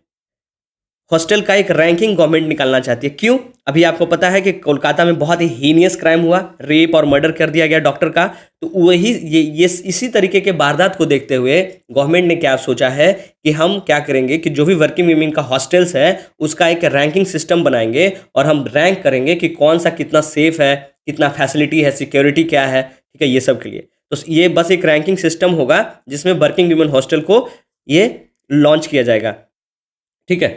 हॉस्टल का एक रैंकिंग गवर्नमेंट निकालना चाहती है। क्यों, अभी आपको पता है कि कोलकाता में बहुत ही हीनियस क्राइम हुआ, रेप और मर्डर कर दिया गया डॉक्टर का। तो वही ये इसी तरीके के वारदात को देखते हुए गवर्नमेंट ने क्या सोचा है कि हम क्या करेंगे कि जो भी वर्किंग वीमेन का हॉस्टल्स है उसका एक रैंकिंग सिस्टम बनाएंगे और हम रैंक करेंगे कि कौन सा कितना सेफ है, कितना फैसिलिटी है, सिक्योरिटी क्या है। ठीक है, ये सब के लिए तो ये बस एक रैंकिंग सिस्टम होगा जिसमें वर्किंग वीमेन हॉस्टल को ये लॉन्च किया जाएगा। ठीक है,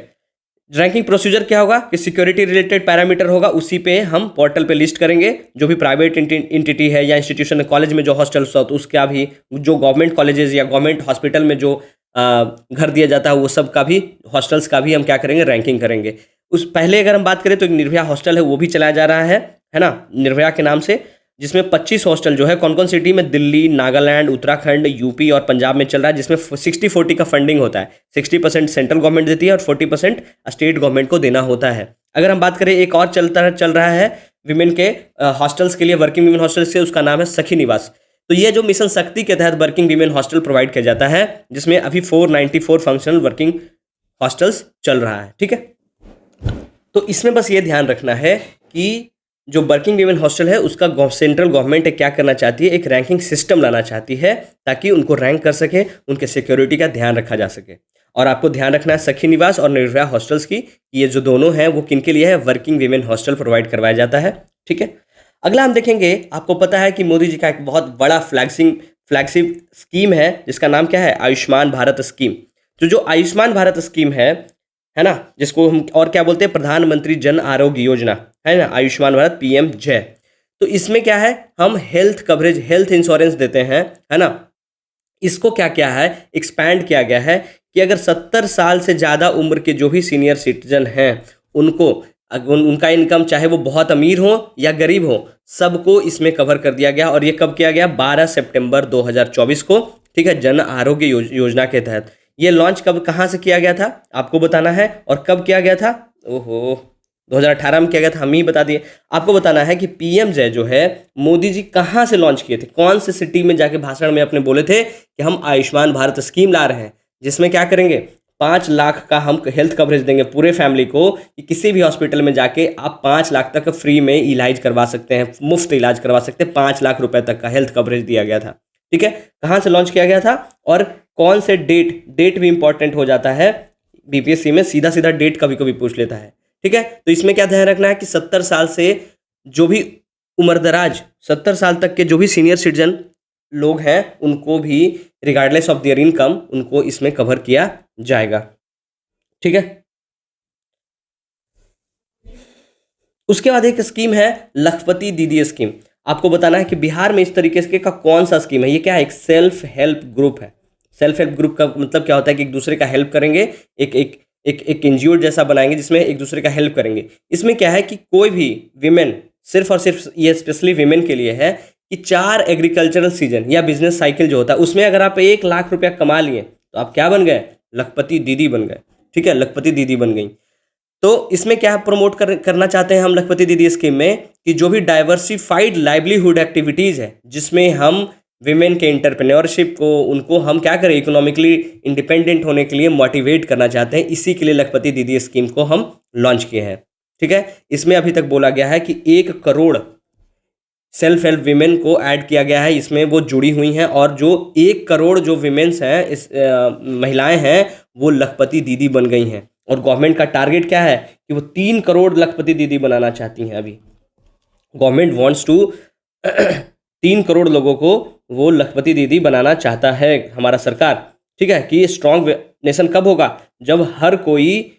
रैंकिंग प्रोसीजर क्या होगा कि सिक्योरिटी रिलेटेड पैरामीटर होगा, उसी पे हम पोर्टल पे लिस्ट करेंगे जो भी प्राइवेट एंटिटी है या इंस्टीट्यूशन, कॉलेज में जो हॉस्टल्स हो तो उसका भी, जो गवर्नमेंट कॉलेजेस या गवर्नमेंट हॉस्पिटल में जो घर दिया जाता है वो सब का भी, हॉस्टल्स का भी हम क्या करेंगे, रैंकिंग करेंगे। उस पहले अगर हम बात करें तो एक निर्भया हॉस्टल है वो भी चलाया जा रहा है ना, निर्भया के नाम से, जिसमें 25 हॉस्टल जो है कौन कौन सिटी में, दिल्ली, नागालैंड, उत्तराखंड, यूपी और पंजाब में चल रहा है, जिसमें 60-40 का फंडिंग होता है। 60% सेंट्रल गवर्नमेंट देती है और 40% स्टेट गवर्नमेंट को देना होता है। अगर हम बात करें एक और चल रहा है विमेन के हॉस्टल्स के लिए, वर्किंग विमेन हॉस्टल्स के, उसका नाम है सखी निवास। तो ये जो मिशन शक्ति के तहत वर्किंग विमेन हॉस्टल प्रोवाइड किया जाता है, जिसमें अभी 494 फंक्शनल वर्किंग हॉस्टल्स चल रहा है। ठीक है, तो इसमें बस ये ध्यान रखना है कि जो वर्किंग वीमेन हॉस्टल है उसका सेंट्रल गवर्नमेंट क्या करना चाहती है, एक रैंकिंग सिस्टम लाना चाहती है ताकि उनको रैंक कर सके, उनके सिक्योरिटी का ध्यान रखा जा सके। और आपको ध्यान रखना है सखी निवास और निर्भया हॉस्टल्स की, ये जो दोनों हैं वो किन के लिए है, वर्किंग वीमेन हॉस्टल प्रोवाइड करवाया जाता है। ठीक है, अगला हम देखेंगे, आपको पता है कि मोदी जी का एक बहुत बड़ा फ्लैगशिप स्कीम है जिसका नाम क्या है, आयुष्मान भारत स्कीम। तो जो आयुष्मान भारत स्कीम है ना, जिसको हम और क्या बोलते हैं, प्रधानमंत्री जन आरोग्य योजना, है ना, आयुष्मान भारत पीएम जय। तो इसमें क्या है, हम हेल्थ कवरेज, हेल्थ इंश्योरेंस देते हैं, है ना। इसको क्या क्या है, एक्सपैंड किया गया है कि अगर 70 साल से ज़्यादा उम्र के जो भी सीनियर सिटीजन हैं उनको, उनका इनकम चाहे वो बहुत अमीर हो या गरीब हो, सबको इसमें कवर कर दिया गया। और ये कब किया गया, 12 सितंबर 2024 को। ठीक है, जन आरोग्य योजना के तहत। ये लॉन्च कब, कहाँ से किया गया था आपको बताना है, और कब किया गया था, ओहो 2018 में किया गया था, हम ही बता दिए। आपको बताना है कि पीएम जय जो है मोदी जी कहाँ से लॉन्च किए थे, कौन से सिटी में जाके भाषण में अपने बोले थे कि हम आयुष्मान भारत स्कीम ला रहे हैं, जिसमें क्या करेंगे, 5 लाख का हम हेल्थ कवरेज देंगे पूरे फैमिली को, कि किसी भी हॉस्पिटल में जाके आप 5 लाख तक फ्री में इलाज करवा सकते हैं, मुफ्त इलाज करवा सकते हैं, 5 लाख रुपए तक का हेल्थ कवरेज दिया गया था। ठीक है, कहाँ से लॉन्च किया गया था और कौन से डेट भी इंपॉर्टेंट हो जाता है, बीपीएससी में सीधा सीधा डेट कभी कभी पूछ लेता है। ठीक है, तो इसमें क्या ध्यान रखना है कि 70 साल से जो भी उम्रदराज, 70 साल तक के जो भी सीनियर सिटीजन लोग हैं उनको भी रिगार्डलेस ऑफ देयर इनकम उनको इसमें कवर किया जाएगा। ठीक है, उसके बाद एक स्कीम है लखपति दीदी स्कीम। आपको बताना है कि बिहार में इस तरीके से का कौन सा स्कीम है, ये क्या है, एक सेल्फ हेल्प ग्रुप है। सेल्फ हेल्प ग्रुप का मतलब क्या होता है कि एक दूसरे का हेल्प करेंगे, एक एक एक एनजीओ जैसा बनाएंगे जिसमें एक दूसरे का हेल्प करेंगे। इसमें क्या है कि कोई भी विमेन, सिर्फ और सिर्फ ये स्पेशली विमेन के लिए है कि 4 एग्रीकल्चरल सीजन या बिजनेस साइकिल जो होता है उसमें अगर आप 1 लाख रुपया कमा लिए तो आप क्या बन गए, लखपति दीदी बन गए। ठीक है, लखपति दीदी बन गई। तो इसमें क्या प्रमोट करना चाहते हैं हम लखपति दीदी स्कीम में, कि जो भी डाइवर्सिफाइड लाइवलीहुड एक्टिविटीज़ है जिसमें हम विमेन के एंटरप्रेन्योरशिप को, उनको हम क्या करें, इकोनॉमिकली इंडिपेंडेंट होने के लिए मोटिवेट करना चाहते हैं। इसी के लिए लखपति दीदी स्कीम को हम लॉन्च किए हैं। ठीक है, इसमें अभी तक बोला गया है कि 1 करोड़ सेल्फ हेल्प विमेन को ऐड किया गया है, इसमें वो जुड़ी हुई हैं, और जो 1 करोड़ जो विमेन्स हैं, इस महिलाएं हैं, वो लखपति दीदी बन गई हैं। और गवर्नमेंट का टारगेट क्या है कि वो 3 करोड़ लखपति दीदी बनाना चाहती हैं। अभी गवर्नमेंट वांट्स टू 3 करोड़ लोगों को वो लखपति दीदी बनाना चाहता है हमारा सरकार। ठीक है, कि ये स्ट्रॉन्ग नेशन कब होगा, जब हर कोई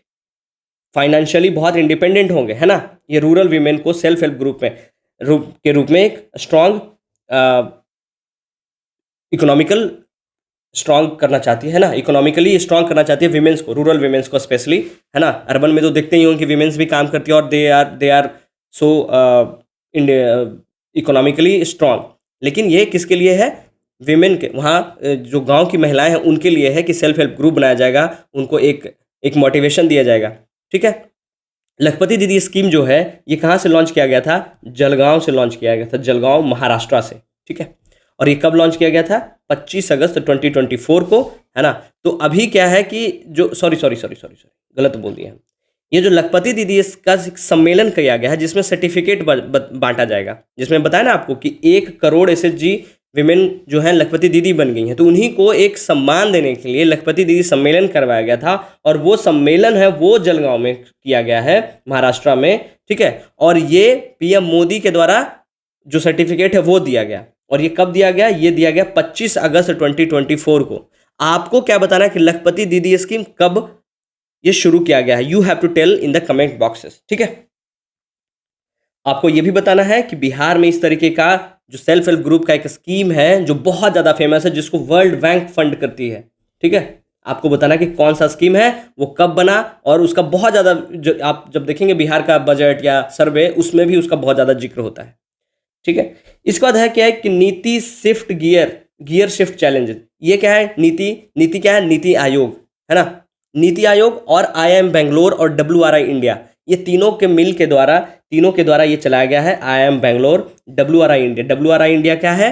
फाइनेंशियली बहुत इंडिपेंडेंट होंगे, है ना। ये रूरल वीमेन को सेल्फ हेल्प ग्रुप के रूप में एक स्ट्रॉन्ग इकोनॉमिकल स्ट्रॉन्ग करना चाहती है ना, इकोनॉमिकली स्ट्रॉन्ग करना चाहती है विमेंस को, रूरल विमेंस को स्पेशली, है ना। अर्बन में तो देखते ही हो कि विमेंस भी काम करती है और they are so economically strong. लेकिन ये किसके लिए है, विमेन के, वहाँ जो गांव की महिलाएं हैं उनके लिए है कि सेल्फ हेल्प ग्रुप बनाया जाएगा, उनको एक मोटिवेशन दिया जाएगा। ठीक है, लखपति दीदी स्कीम जो है ये कहाँ से लॉन्च किया गया था, जलगांव से लॉन्च किया गया था, जलगांव महाराष्ट्र से। ठीक है, और ये कब लॉन्च किया गया था, 25 अगस्त 2024 को, है ना। तो अभी क्या है कि जो सॉरी गलत बोल दिया, ये जो लखपति दीदी इसका सम्मेलन किया गया है जिसमें सर्टिफिकेट बांटा जाएगा, जिसमें बताया ना आपको कि 1 करोड़ एसएचजी विमेन जो हैं लखपति दीदी बन गई हैं, तो उन्हीं को एक सम्मान देने के लिए लखपति दीदी सम्मेलन करवाया गया था। और वो सम्मेलन है वो जलगांव में किया गया है, महाराष्ट्र में। ठीक है, और ये पीएम मोदी के द्वारा जो सर्टिफिकेट है वो दिया गया। और ये कब दिया गया, ये दिया गया 25 अगस्त 2024 को। आपको क्या बताना है कि लखपति दीदी स्कीम कब ये शुरू किया गया है, you have to tell in the comment boxes. ठीक है, आपको ये भी बताना है कि बिहार में इस तरीके का जो सेल्फ हेल्प ग्रुप का एक स्कीम है जो बहुत ज़्यादा फेमस है, जिसको वर्ल्ड बैंक फंड करती है। ठीक है, आपको बताना कि कौन सा स्कीम है, वो कब बना, और उसका बहुत ज़्यादा आप जब देखेंगे बिहार का बजट या सर्वे, उसमें भी उसका बहुत ज़्यादा जिक्र होता है। ठीक है, इसके बाद है क्या है कि नीति शिफ्ट गियर शिफ्ट चैलेंज। ये क्या है, नीति क्या है, नीति आयोग, है ना। नीति आयोग और IIM बेंगलोर और WRI इंडिया, ये तीनों के द्वारा ये चलाया गया है। IIM बैंगलोर, WRI इंडिया क्या है?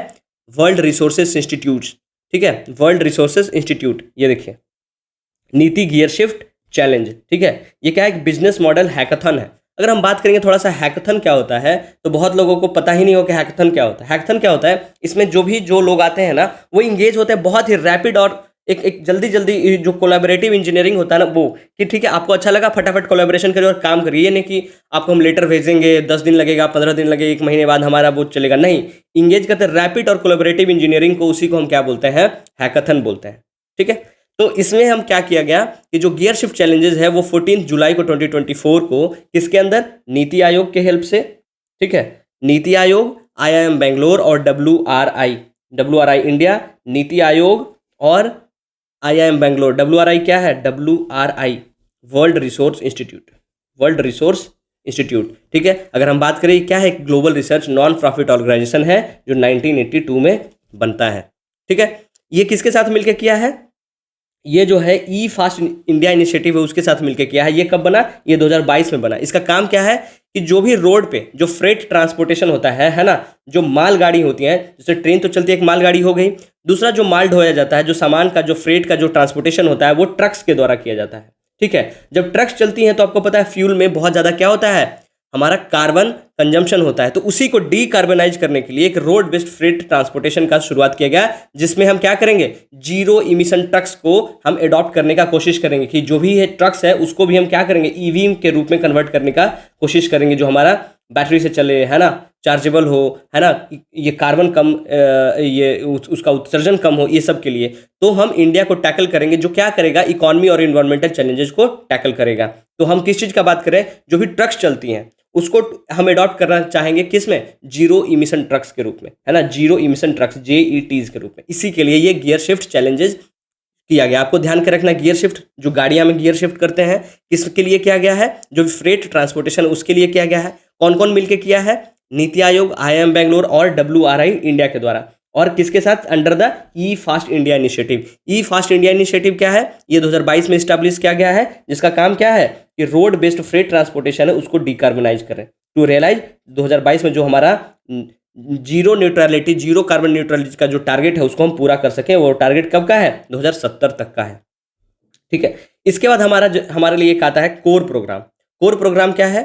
वर्ल्ड रिसोर्सेज इंस्टीट्यूट, ठीक है, वर्ल्ड रिसोर्सेज इंस्टीट्यूट। ये देखिए, नीति गियर शिफ्ट चैलेंज, ठीक है, ये क्या है? एक बिजनेस मॉडल हैकाथन है। अगर हम बात करेंगे थोड़ा सा हैकाथन क्या होता है, तो बहुत लोगों को पता ही नहीं हो कि हैकाथन क्या होता है। हैकाथन क्या होता है? इसमें जो लोग आते हैं ना, वो इंगेज होते हैं बहुत ही रैपिड और एक जल्दी जल्दी, जो कोलैबोरेटिव इंजीनियरिंग होता है ना, वो कि ठीक है आपको अच्छा लगा, फटाफट कोलैबोरेशन करिए और काम करिए। ये नहीं कि आपको हम लेटर भेजेंगे, 10 दिन लगेगा, 15 दिन लगेगा, 1 महीने बाद हमारा वो चलेगा, नहीं। इंगेज करते हैं रैपिड और कोलैबोरेटिव इंजीनियरिंग को, उसी को हम क्या बोलते हैं? हैकाथन बोलते हैं, ठीक है। तो इसमें हम क्या किया गया कि जो गियर शिफ्ट चैलेंजेस है वो 14 जुलाई को 2024 को किसके अंदर? नीति आयोग के हेल्प से, ठीक है, नीति आयोग, IIM बैंगलोर और WRI इंडिया, नीति आयोग और IIM बैंगलोर। WRI क्या है? WRI वर्ल्ड रिसोर्स इंस्टीट्यूट, ठीक है। अगर हम बात करें क्या है? Global research non profit organization है जो 1982 में बनता है, ठीक है। ये किसके साथ मिलकर किया है? ये जो है ई फास्ट इंडिया इनिशिएटिव है, उसके साथ मिलकर किया है। ये कब बना? ये 2022 में बना। इसका काम क्या है कि जो भी रोड पे जो फ्रेट ट्रांसपोर्टेशन होता है ना, जो माल गाड़ी होती हैं, जैसे ट्रेन तो चलती है, एक माल गाड़ी हो गई, दूसरा जो माल ढोया जाता है, जो सामान का जो फ्रेट का जो ट्रांसपोर्टेशन होता है, वो ट्रक्स के द्वारा किया जाता है, ठीक है। जब ट्रक्स चलती हैं तो आपको पता है फ्यूल में बहुत ज़्यादा क्या होता है? हमारा कार्बन कंजम्पशन होता है। तो उसी को डीकार्बनाइज करने के लिए एक रोड बेस्ड फ्रेट ट्रांसपोर्टेशन का शुरुआत किया गया, जिसमें हम क्या करेंगे? जीरो इमिशन ट्रक्स को हम अडॉप्ट करने का कोशिश करेंगे कि जो भी है ट्रक्स है उसको भी हम क्या करेंगे? EV के रूप में कन्वर्ट करने का कोशिश करेंगे, जो हमारा बैटरी से चले, है ना, चार्जेबल हो, है ना, ये कार्बन कम, उसका उत्सर्जन कम हो, ये सब के लिए। तो हम इंडिया को टैकल करेंगे, जो क्या करेगा? इकोनॉमी और इन्वायरमेंटल चैलेंजेस को टैकल करेगा। तो हम किस चीज़ का बात करें? जो भी ट्रक्स चलती हैं उसको हम अडॉप्ट करना चाहेंगे, किस में? जीरो इमिशन ट्रक्स के रूप में, है ना, जीरो इमिशन ट्रक्स, JETs के रूप में। इसी के लिए ये गियर शिफ्ट चैलेंजेस किया गया। आपको ध्यान के रखना, गियर शिफ्ट जो गाड़ियां में गियर शिफ्ट करते हैं, किसके लिए किया गया है? जो फ्रेट ट्रांसपोर्टेशन उसके लिए किया गया है। कौन कौन मिलकर किया है? नीति आयोग, IIM बैंगलोर और WRI इंडिया के द्वारा। और किसके साथ? Under the E fast India initiative. E fast India initiative क्या है? ये 2022 में स्टैब्लिश किया गया है, जिसका काम क्या है कि रोड बेस्ड फ्रेट ट्रांसपोर्टेशन है उसको डिकार्बनाइज करें, टू रियलाइज 2022 में जो हमारा zero neutrality, zero carbon neutrality का जो टारगेट है उसको हम पूरा कर सकें। वो टारगेट कब का है? 2070 तक का है, ठीक है। इसके बाद हमारे लिए एक आता है कोर प्रोग्राम। कोर प्रोग्राम क्या है?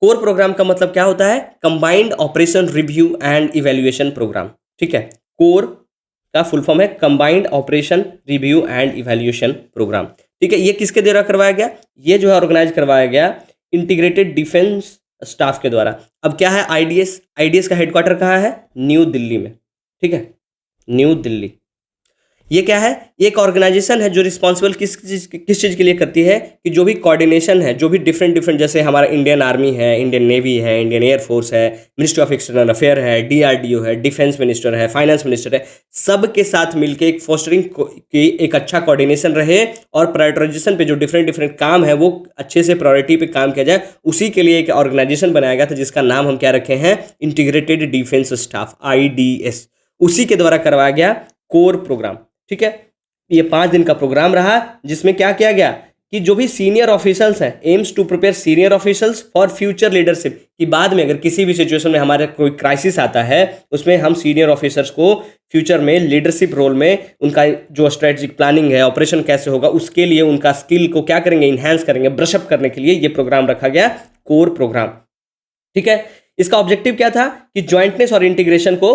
कोर प्रोग्राम का मतलब क्या होता है? Combined operation review and evaluation programme, ठीक है। कोर का फुल फॉर्म है combined operation review and evaluation programme, ठीक है। ये किसके द्वारा करवाया गया? ये जो है ऑर्गेनाइज करवाया गया इंटीग्रेटेड डिफेंस स्टाफ के द्वारा। अब क्या है? आईडीएस का हेडक्वार्टर कहाँ है? न्यू दिल्ली में, ठीक है, न्यू दिल्ली। ये क्या है? ये एक ऑर्गेनाइजेशन है जो रिस्पॉन्सिबल किस चीज़ के लिए करती है कि जो भी कोऑर्डिनेशन है, जो भी डिफरेंट जैसे हमारा इंडियन आर्मी है, इंडियन नेवी है, इंडियन एयरफोर्स है, मिनिस्ट्री ऑफ एक्सटर्नल अफेयर है, DRDO है, डिफेंस मिनिस्टर है, फाइनेंस मिनिस्टर है, सब के साथ मिलकर एक फोस्टरिंग की एक अच्छा कोऑर्डिनेशन रहे और प्रायोरिटाइजेशन पे जो डिफरेंट काम है वो अच्छे से प्रायोरिटी पे काम किया जाए। उसी के लिए एक ऑर्गेनाइजेशन बनाया गया था जिसका नाम हम क्या रखे हैं? Integrated defence staff, IDS। उसी के द्वारा करवाया गया कोर प्रोग्राम, ठीक है। ये 5 दिन का प्रोग्राम रहा, जिसमें क्या किया गया कि जो भी सीनियर ऑफिसर्स हैं, aims to prepare senior officers for future leadership, कि बाद में अगर किसी भी सिचुएशन में हमारे कोई क्राइसिस आता है, उसमें हम सीनियर ऑफिसर्स को फ्यूचर में लीडरशिप रोल में उनका जो स्ट्रेटेजिक प्लानिंग है, ऑपरेशन कैसे होगा, उसके लिए उनका स्किल को क्या करेंगे? इन्हांस करेंगे, ब्रशअप करने के लिए ये प्रोग्राम रखा गया, कोर प्रोग्राम, ठीक है। इसका ऑब्जेक्टिव क्या था कि ज्वाइंटनेस और इंटीग्रेशन को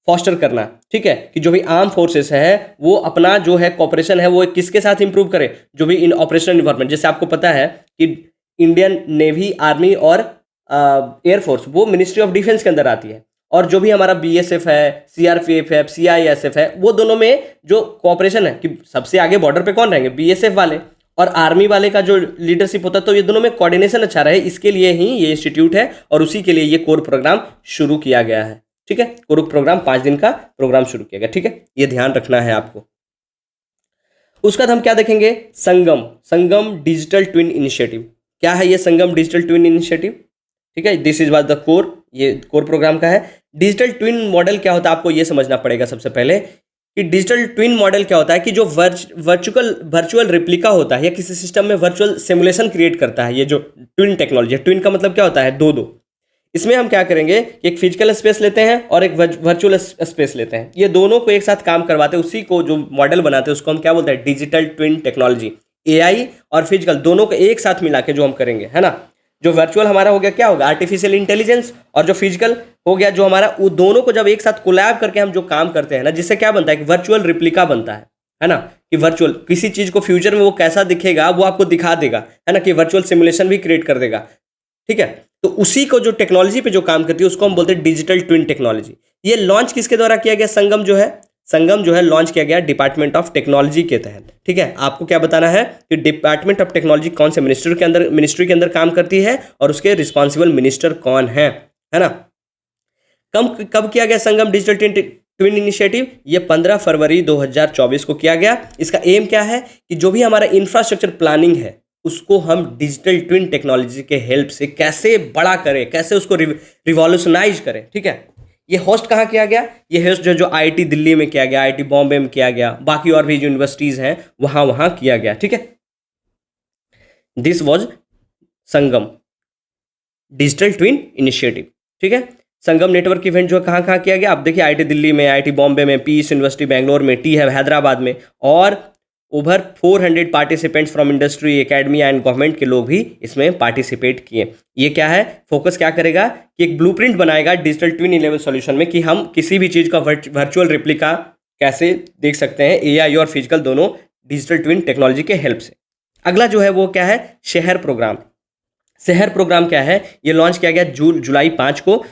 फॉस्टर करना, ठीक है, कि जो भी आर्म फोर्सेस है वो अपना जो है कॉपरेशन है वो किसके साथ इंप्रूव करे? जो भी इन ऑपरेशनल इन्वायरमेंट, जैसे आपको पता है कि इंडियन नेवी, आर्मी और एयरफोर्स वो मिनिस्ट्री ऑफ डिफेंस के अंदर आती है, और जो भी हमारा BSF है, CRPF है, CISF है, वो दोनों में जो कॉपरेशन है कि सबसे आगे बॉर्डर पे कौन रहेंगे? BSF वाले, और आर्मी वाले का जो लीडरशिप होता है, तो ये दोनों में कोऑर्डिनेशन अच्छा रहे, इसके लिए ही ये इंस्टीट्यूट है और उसी के लिए ये कोर प्रोग्राम शुरू किया गया है, ठीक है। कोर प्रोग्राम 5 दिन का प्रोग्राम शुरू किया गया, ठीक है, ये ध्यान रखना है आपको। उसके बाद हम क्या देखेंगे? संगम डिजिटल ट्विन इनिशिएटिव। क्या है ये संगम डिजिटल ट्विन इनिशिएटिव? ठीक है, this is was the core, ये कोर प्रोग्राम का है। डिजिटल ट्विन मॉडल क्या होता है आपको ये समझना पड़ेगा सबसे पहले कि डिजिटल ट्विन मॉडल क्या होता है कि जो वर्चुअल वर्चुअल रिप्लिका होता है या किसी सिस्टम में वर्चुअल सिमुलेशन क्रिएट करता है, ये जो ट्विन टेक्नोलॉजी है। ट्विन का मतलब क्या होता है, दो दो। इसमें हम क्या करेंगे कि एक फिजिकल स्पेस लेते हैं और एक वर्चुअल स्पेस लेते हैं, ये दोनों को एक साथ काम करवाते हैं, उसी को जो मॉडल बनाते हैं उसको हम क्या बोलते हैं, डिजिटल ट्विन टेक्नोलॉजी। एआई और फिजिकल दोनों को एक साथ मिला के जो हम करेंगे, है ना। जो वर्चुअल हमारा हो गया क्या होगा, आर्टिफिशियल इंटेलिजेंस, और जो फिजिकल हो गया जो हमारा, वो दोनों को जब एक साथ कोलैब करके हम जो काम करते हैं ना, जिससे क्या बनता है कि वर्चुअल रिप्लिका बनता है ना। कि वर्चुअल किसी चीज को फ्यूचर में वो कैसा दिखेगा वो आपको दिखा देगा, है ना, कि वर्चुअल सिमुलेशन भी क्रिएट कर देगा। ठीक है, तो उसी को जो टेक्नोलॉजी पे जो काम करती है उसको हम बोलते हैं डिजिटल ट्विन टेक्नोलॉजी। ये लॉन्च किसके द्वारा किया गया, संगम जो है लॉन्च किया गया डिपार्टमेंट ऑफ टेक्नोलॉजी के तहत। ठीक है, आपको क्या बताना है कि डिपार्टमेंट ऑफ टेक्नोलॉजी कौन से मिनिस्ट्री के अंदर काम करती है और उसके रिस्पॉन्सिबल मिनिस्टर कौन है ना। कब किया गया संगम डिजिटल ट्विन इनिशिएटिव, ये 15 फरवरी 2024 को किया गया। इसका एम क्या है कि जो भी हमारा इंफ्रास्ट्रक्चर प्लानिंग है उसको हम डिजिटल ट्विन टेक्नोलॉजी के हेल्प से कैसे बड़ा करें, कैसे उसको रिवॉल्यूशनाइज करें। ठीक है, ये होस्ट कहाँ किया गया, ये होस्ट जो आईआईटी दिल्ली में किया गया, आईआईटी बॉम्बे में किया गया, बाकी और भी यूनिवर्सिटीज़ हैं वहाँ किया गया। ठीक है, this was Sangam digital twin initiative. ठीक है, संगम नेटवर्क इवेंट जो कहाँ कहाँ किया गया, आप देखिए आईआईटी दिल्ली में, आईआईटी बॉम्बे में, पीस यूनिवर्सिटी बैंगलोर में, टी है हैदराबाद में, और over 400 participants from industry, academy and government के लोग भी इसमें पार्टिसिपेट किए। ये क्या है, फोकस क्या करेगा कि एक ब्लूप्रिंट बनाएगा डिजिटल ट्विन लेवल सॉल्यूशन में, कि हम किसी भी चीज़ का वर्चुअल रिप्लिका कैसे देख सकते हैं, एआई और फिजिकल दोनों डिजिटल ट्विन टेक्नोलॉजी के हेल्प से। अगला जो है वो क्या है, शहर प्रोग्राम। शहर प्रोग्राम क्या है, ये लॉन्च किया गया जुलाई 5 को,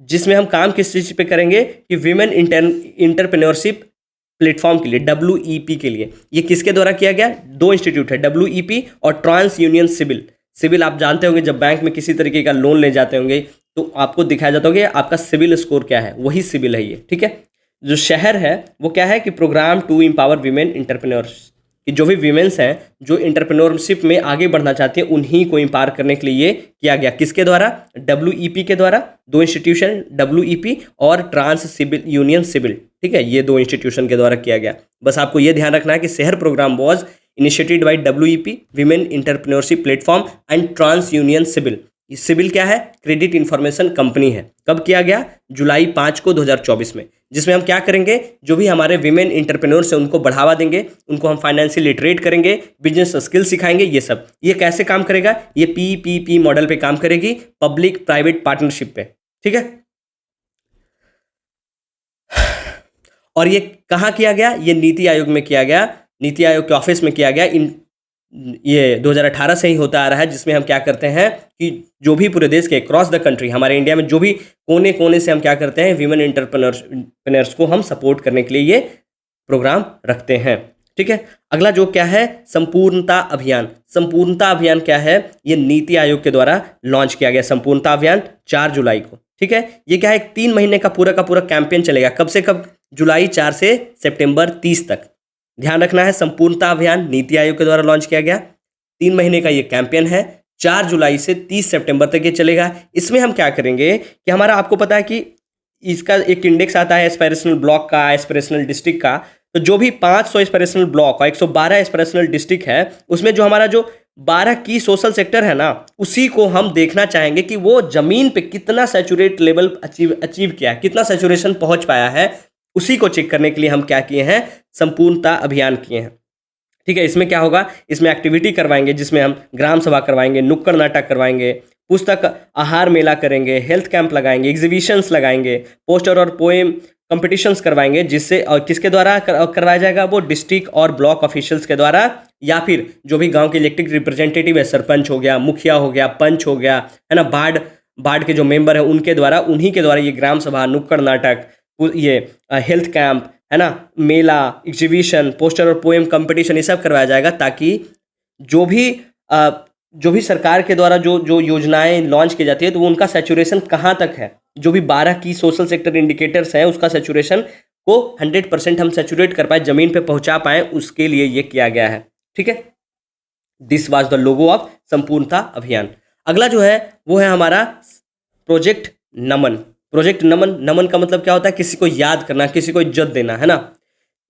जिसमें हम काम किस चीज़ पे करेंगे कि विमेन इंटरप्रेन्योरशिप प्लेटफॉर्म के लिए, WEP के लिए। ये किसके द्वारा किया गया, दो इंस्टीट्यूट है, WEP और ट्रांस यूनियन सिविल। सिविल आप जानते होंगे, जब बैंक में किसी तरीके का लोन ले जाते होंगे तो आपको दिखाया जाता होगा आपका सिविल स्कोर क्या है, वही सिविल है ये। ठीक है, जो शहर है वो क्या है कि programme to empower women entrepreneurs, कि जो भी वीमेंस हैं जो इंटरप्रेन्योरशिप में आगे बढ़ना चाहती हैं उन्हीं को एम्पावर करने के लिए किया गया। किसके द्वारा, WEP के द्वारा, दो इंस्टीट्यूशन WEP और ट्रांस सिविल यूनियन सिविल। ठीक है, ये दो इंस्टीट्यूशन के द्वारा किया गया। बस आपको ये ध्यान रखना है कि शहर programme was initiated by WEP, women entrepreneurship platform and trans union civil. Civil क्या है, क्रेडिट इंफॉर्मेशन कंपनी है। कब किया गया, जुलाई 5 को 2024 में, जिसमें हम क्या करेंगे, जो भी हमारे विमेन इंटरप्रेन्योर्स हैं उनको बढ़ावा देंगे, उनको हम फाइनेंशियल लिटरेट करेंगे, बिजनेस स्किल सिखाएंगे। ये सब ये कैसे काम करेगा, ये PPP मॉडल पे काम करेगी, पब्लिक प्राइवेट पार्टनरशिप पे। ठीक है, और ये कहाँ किया गया, ये नीति आयोग में किया गया, नीति आयोग के ऑफिस में किया गया। ये 2018 से ही होता आ रहा है, जिसमें हम क्या करते हैं कि जो भी पूरे देश के क्रॉस द कंट्री, हमारे इंडिया में जो भी कोने कोने से हम क्या करते हैं, वीमेन एंटरप्रेन्योर्स को हम सपोर्ट करने के लिए ये प्रोग्राम रखते हैं। ठीक है, अगला जो क्या है, संपूर्णता अभियान। संपूर्णता अभियान क्या है, ये नीति आयोग के द्वारा लॉन्च किया गया संपूर्णता अभियान 4 जुलाई को। ठीक है, ये क्या है, 3 महीने का पूरा कैंपेन चलेगा। कब से कब, जुलाई 4 से सितंबर 30 तक। ध्यान रखना है, संपूर्णता अभियान नीति आयोग के द्वारा लॉन्च किया गया, 3 महीने का ये कैंपेन है, 4 जुलाई से 30 सितंबर तक ये चलेगा। इसमें हम क्या करेंगे कि हमारा, आपको पता है कि इसका एक इंडेक्स आता है एस्पिरेशनल ब्लॉक का, एस्पिरेशनल डिस्ट्रिक्ट का। तो जो भी 500 एस्पिरेशनल ब्लॉक और 112 एस्पिरेशनल डिस्ट्रिक्ट है, उसमें जो हमारा जो 12 की सोशल सेक्टर है ना, उसी को हम देखना चाहेंगे कि वो जमीन पे कितना सैचुरेट लेवल अचीव किया है, कितना सैचुरेशन पहुंच पाया है। उसी को चेक करने के लिए हम क्या किए हैं, संपूर्णता अभियान किए हैं। ठीक है, इसमें क्या होगा, इसमें एक्टिविटी करवाएंगे, जिसमें हम ग्राम सभा करवाएंगे, नुक्कड़ नाटक करवाएंगे, पुस्तक आहार मेला करेंगे, हेल्थ कैंप लगाएंगे, एग्जीबिशंस लगाएंगे, पोस्टर और पोएम कंपटीशंस करवाएंगे, जिससे और किसके द्वारा करवाया जाएगा, वो डिस्ट्रिक्ट और ब्लॉक ऑफिशियल्स के द्वारा, या फिर जो भी गांव के इलेक्टेड रिप्रेजेंटेटिव है, सरपंच हो गया, मुखिया हो गया, पंच हो गया, है ना, बार्ड के जो मेंबर है उनके द्वारा, उन्हीं के द्वारा ये ग्राम सभा, नुक्कड़ नाटक, ये हेल्थ कैंप, है ना, मेला, एग्जीबिशन, पोस्टर और पोएम कंपटीशन, ये सब करवाया जाएगा, ताकि जो भी सरकार के द्वारा जो जो योजनाएं लॉन्च की जाती है तो वो उनका सैचुरेशन कहाँ तक है, जो भी 12 की सोशल सेक्टर इंडिकेटर्स हैं उसका सैचुरेशन को 100% हम सैचुरेट कर पाए, जमीन पे पहुंचा पाए, उसके लिए ये किया गया है। ठीक है, this was the logo of संपूर्णता अभियान। अगला जो है वो है हमारा प्रोजेक्ट नमन। प्रोजेक्ट नमन, नमन का मतलब क्या होता है, किसी को याद करना, किसी को इज्जत देना, है ना।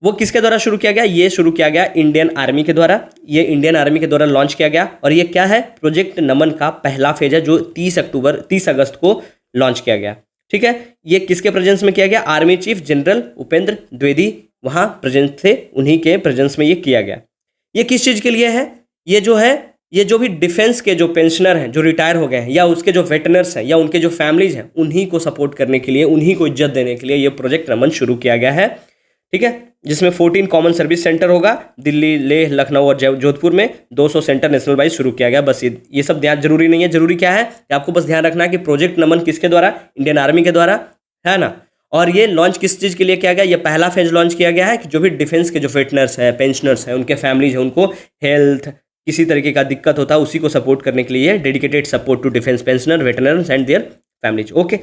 वो किसके द्वारा शुरू किया गया? ये शुरू किया गया इंडियन आर्मी के द्वारा। ये इंडियन आर्मी के द्वारा लॉन्च किया गया और ये क्या है? प्रोजेक्ट नमन का पहला फेज है जो 30 अगस्त को लॉन्च किया गया। ठीक है, ये किसके प्रेजेंस में किया गया? Army chief general Upendra Dwivedi वहाँ प्रेजेंट थे, उन्हीं के प्रेजेंस में ये किया गया। ये किस चीज़ के लिए है? ये जो है, ये जो भी डिफेंस के जो पेंशनर हैं जो रिटायर हो गए हैं या उसके जो वेटरनर्स हैं या उनके जो फैमिलीज हैं उन्हीं को सपोर्ट करने के लिए, उन्हीं को इज्जत देने के लिए ये प्रोजेक्ट नमन शुरू किया गया है। ठीक है, जिसमें 14 कॉमन सर्विस सेंटर होगा दिल्ली, लेह, लखनऊ और जोधपुर में। 200 सेंटर नेशनल वाइज शुरू किया गया। बस ये सब ध्यान जरूरी नहीं है। जरूरी क्या है कि आपको बस ध्यान रखना है कि प्रोजेक्ट नमन किसके द्वारा? इंडियन आर्मी के द्वारा, है ना। और ये लॉन्च किस चीज़ के लिए किया गया? ये पहला फेज लॉन्च किया गया है कि जो भी डिफेंस के जो वेटरनर्स हैं, पेंशनर्स हैं, उनके फैमिलीज हैं, उनको हेल्थ किसी तरीके का दिक्कत होता है, उसी को सपोर्ट करने के लिए dedicated support to defence pensioner, veterans and their families. Okay,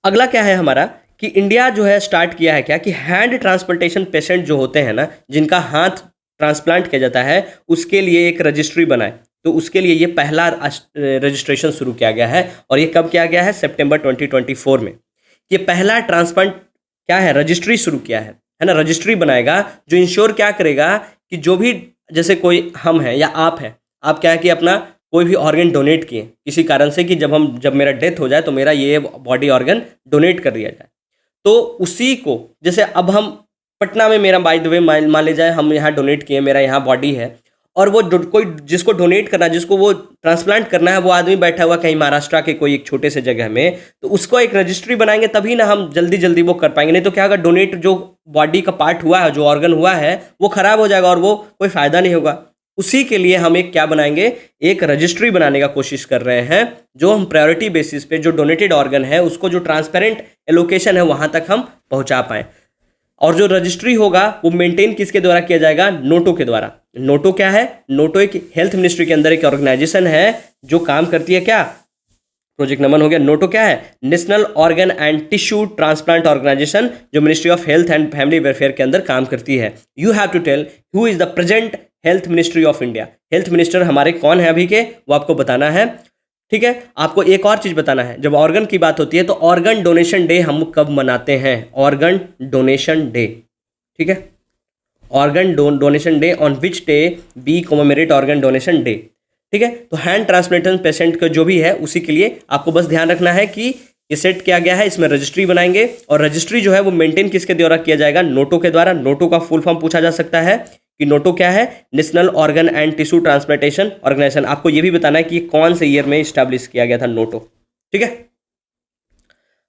अगला क्या है हमारा कि इंडिया जो है स्टार्ट किया है क्या कि हैंड ट्रांसप्लांटेशन पेशेंट जो होते हैं ना, जिनका हाथ ट्रांसप्लांट किया जाता है, उसके लिए एक रजिस्ट्री बनाए। तो उसके लिए ये पहला रजिस्ट्रेशन शुरू किया गया है और ये कब किया गया है? सितंबर 2024 में। ये पहला ट्रांसप्लांट क्या है? रजिस्ट्री शुरू किया है ना। रजिस्ट्री बनाएगा जो इंश्योर क्या करेगा कि जो भी, जैसे कोई हम हैं या आप हैं, आप क्या है कि अपना कोई भी ऑर्गन डोनेट किए किसी कारण से, कि जब मेरा डेथ हो जाए तो मेरा ये बॉडी ऑर्गन डोनेट कर दिया जाए। तो उसी को, जैसे अब हम पटना में, मेरा बाय द वे मान ले जाए हम यहाँ डोनेट किए, मेरा यहाँ बॉडी है और वो कोई जिसको डोनेट करना है, जिसको वो ट्रांसप्लांट करना है, वो आदमी बैठा हुआ कहीं महाराष्ट्र के कोई एक छोटे से जगह में, तो उसको एक रजिस्ट्री बनाएंगे तभी ना हम जल्दी जल्दी वो कर पाएंगे। नहीं तो क्या होगा, डोनेट जो बॉडी का पार्ट हुआ है, जो ऑर्गन हुआ है, वो खराब हो जाएगा और वो कोई फायदा नहीं होगा। उसी के लिए हम एक क्या बनाएंगे? एक रजिस्ट्री बनाने का कोशिश कर रहे हैं, जो हम प्रायोरिटी बेसिस पे जो डोनेटेड ऑर्गन है उसको जो ट्रांसपेरेंट एलोकेशन है वहां तक हम पहुंचा पाएं। और जो रजिस्ट्री होगा वो मेंटेन किसके द्वारा किया जाएगा? नोटो के द्वारा। नोटो क्या है? नोटो एक हेल्थ मिनिस्ट्री के अंदर एक ऑर्गेनाइजेशन है जो काम करती है क्या? प्रोजेक्ट नमन हो गया। नोटो क्या है? National organ and tissue transplant organisation, जो ministry of health and family welfare के अंदर काम करती है। You have to tell who is the present health ministry of India. Health minister हमारे कौन है अभी के, वो आपको बताना है। ठीक है, आपको एक और चीज बताना है, जब ऑर्गन की बात होती है तो ऑर्गन डोनेशन डे हम कब मनाते हैं? Organ donation day. ठीक है, organ donation day on which day we commemorate organ donation day. ठीक है, तो हैंड ट्रांसप्लांटेशन पेशेंट का जो भी है उसी के लिए आपको बस ध्यान रखना है कि ये सेट किया गया है, इसमें रजिस्ट्री बनाएंगे और रजिस्ट्री जो है वो मेंटेन किसके द्वारा किया जाएगा? नोटो के द्वारा। नोटो का फुल फॉर्म पूछा जा सकता है कि नोटो क्या है? National organ and tissue transplantation organization. आपको ये भी बताना है कि कौन से ईयर में स्टैब्लिश किया गया था नोटो। ठीक है,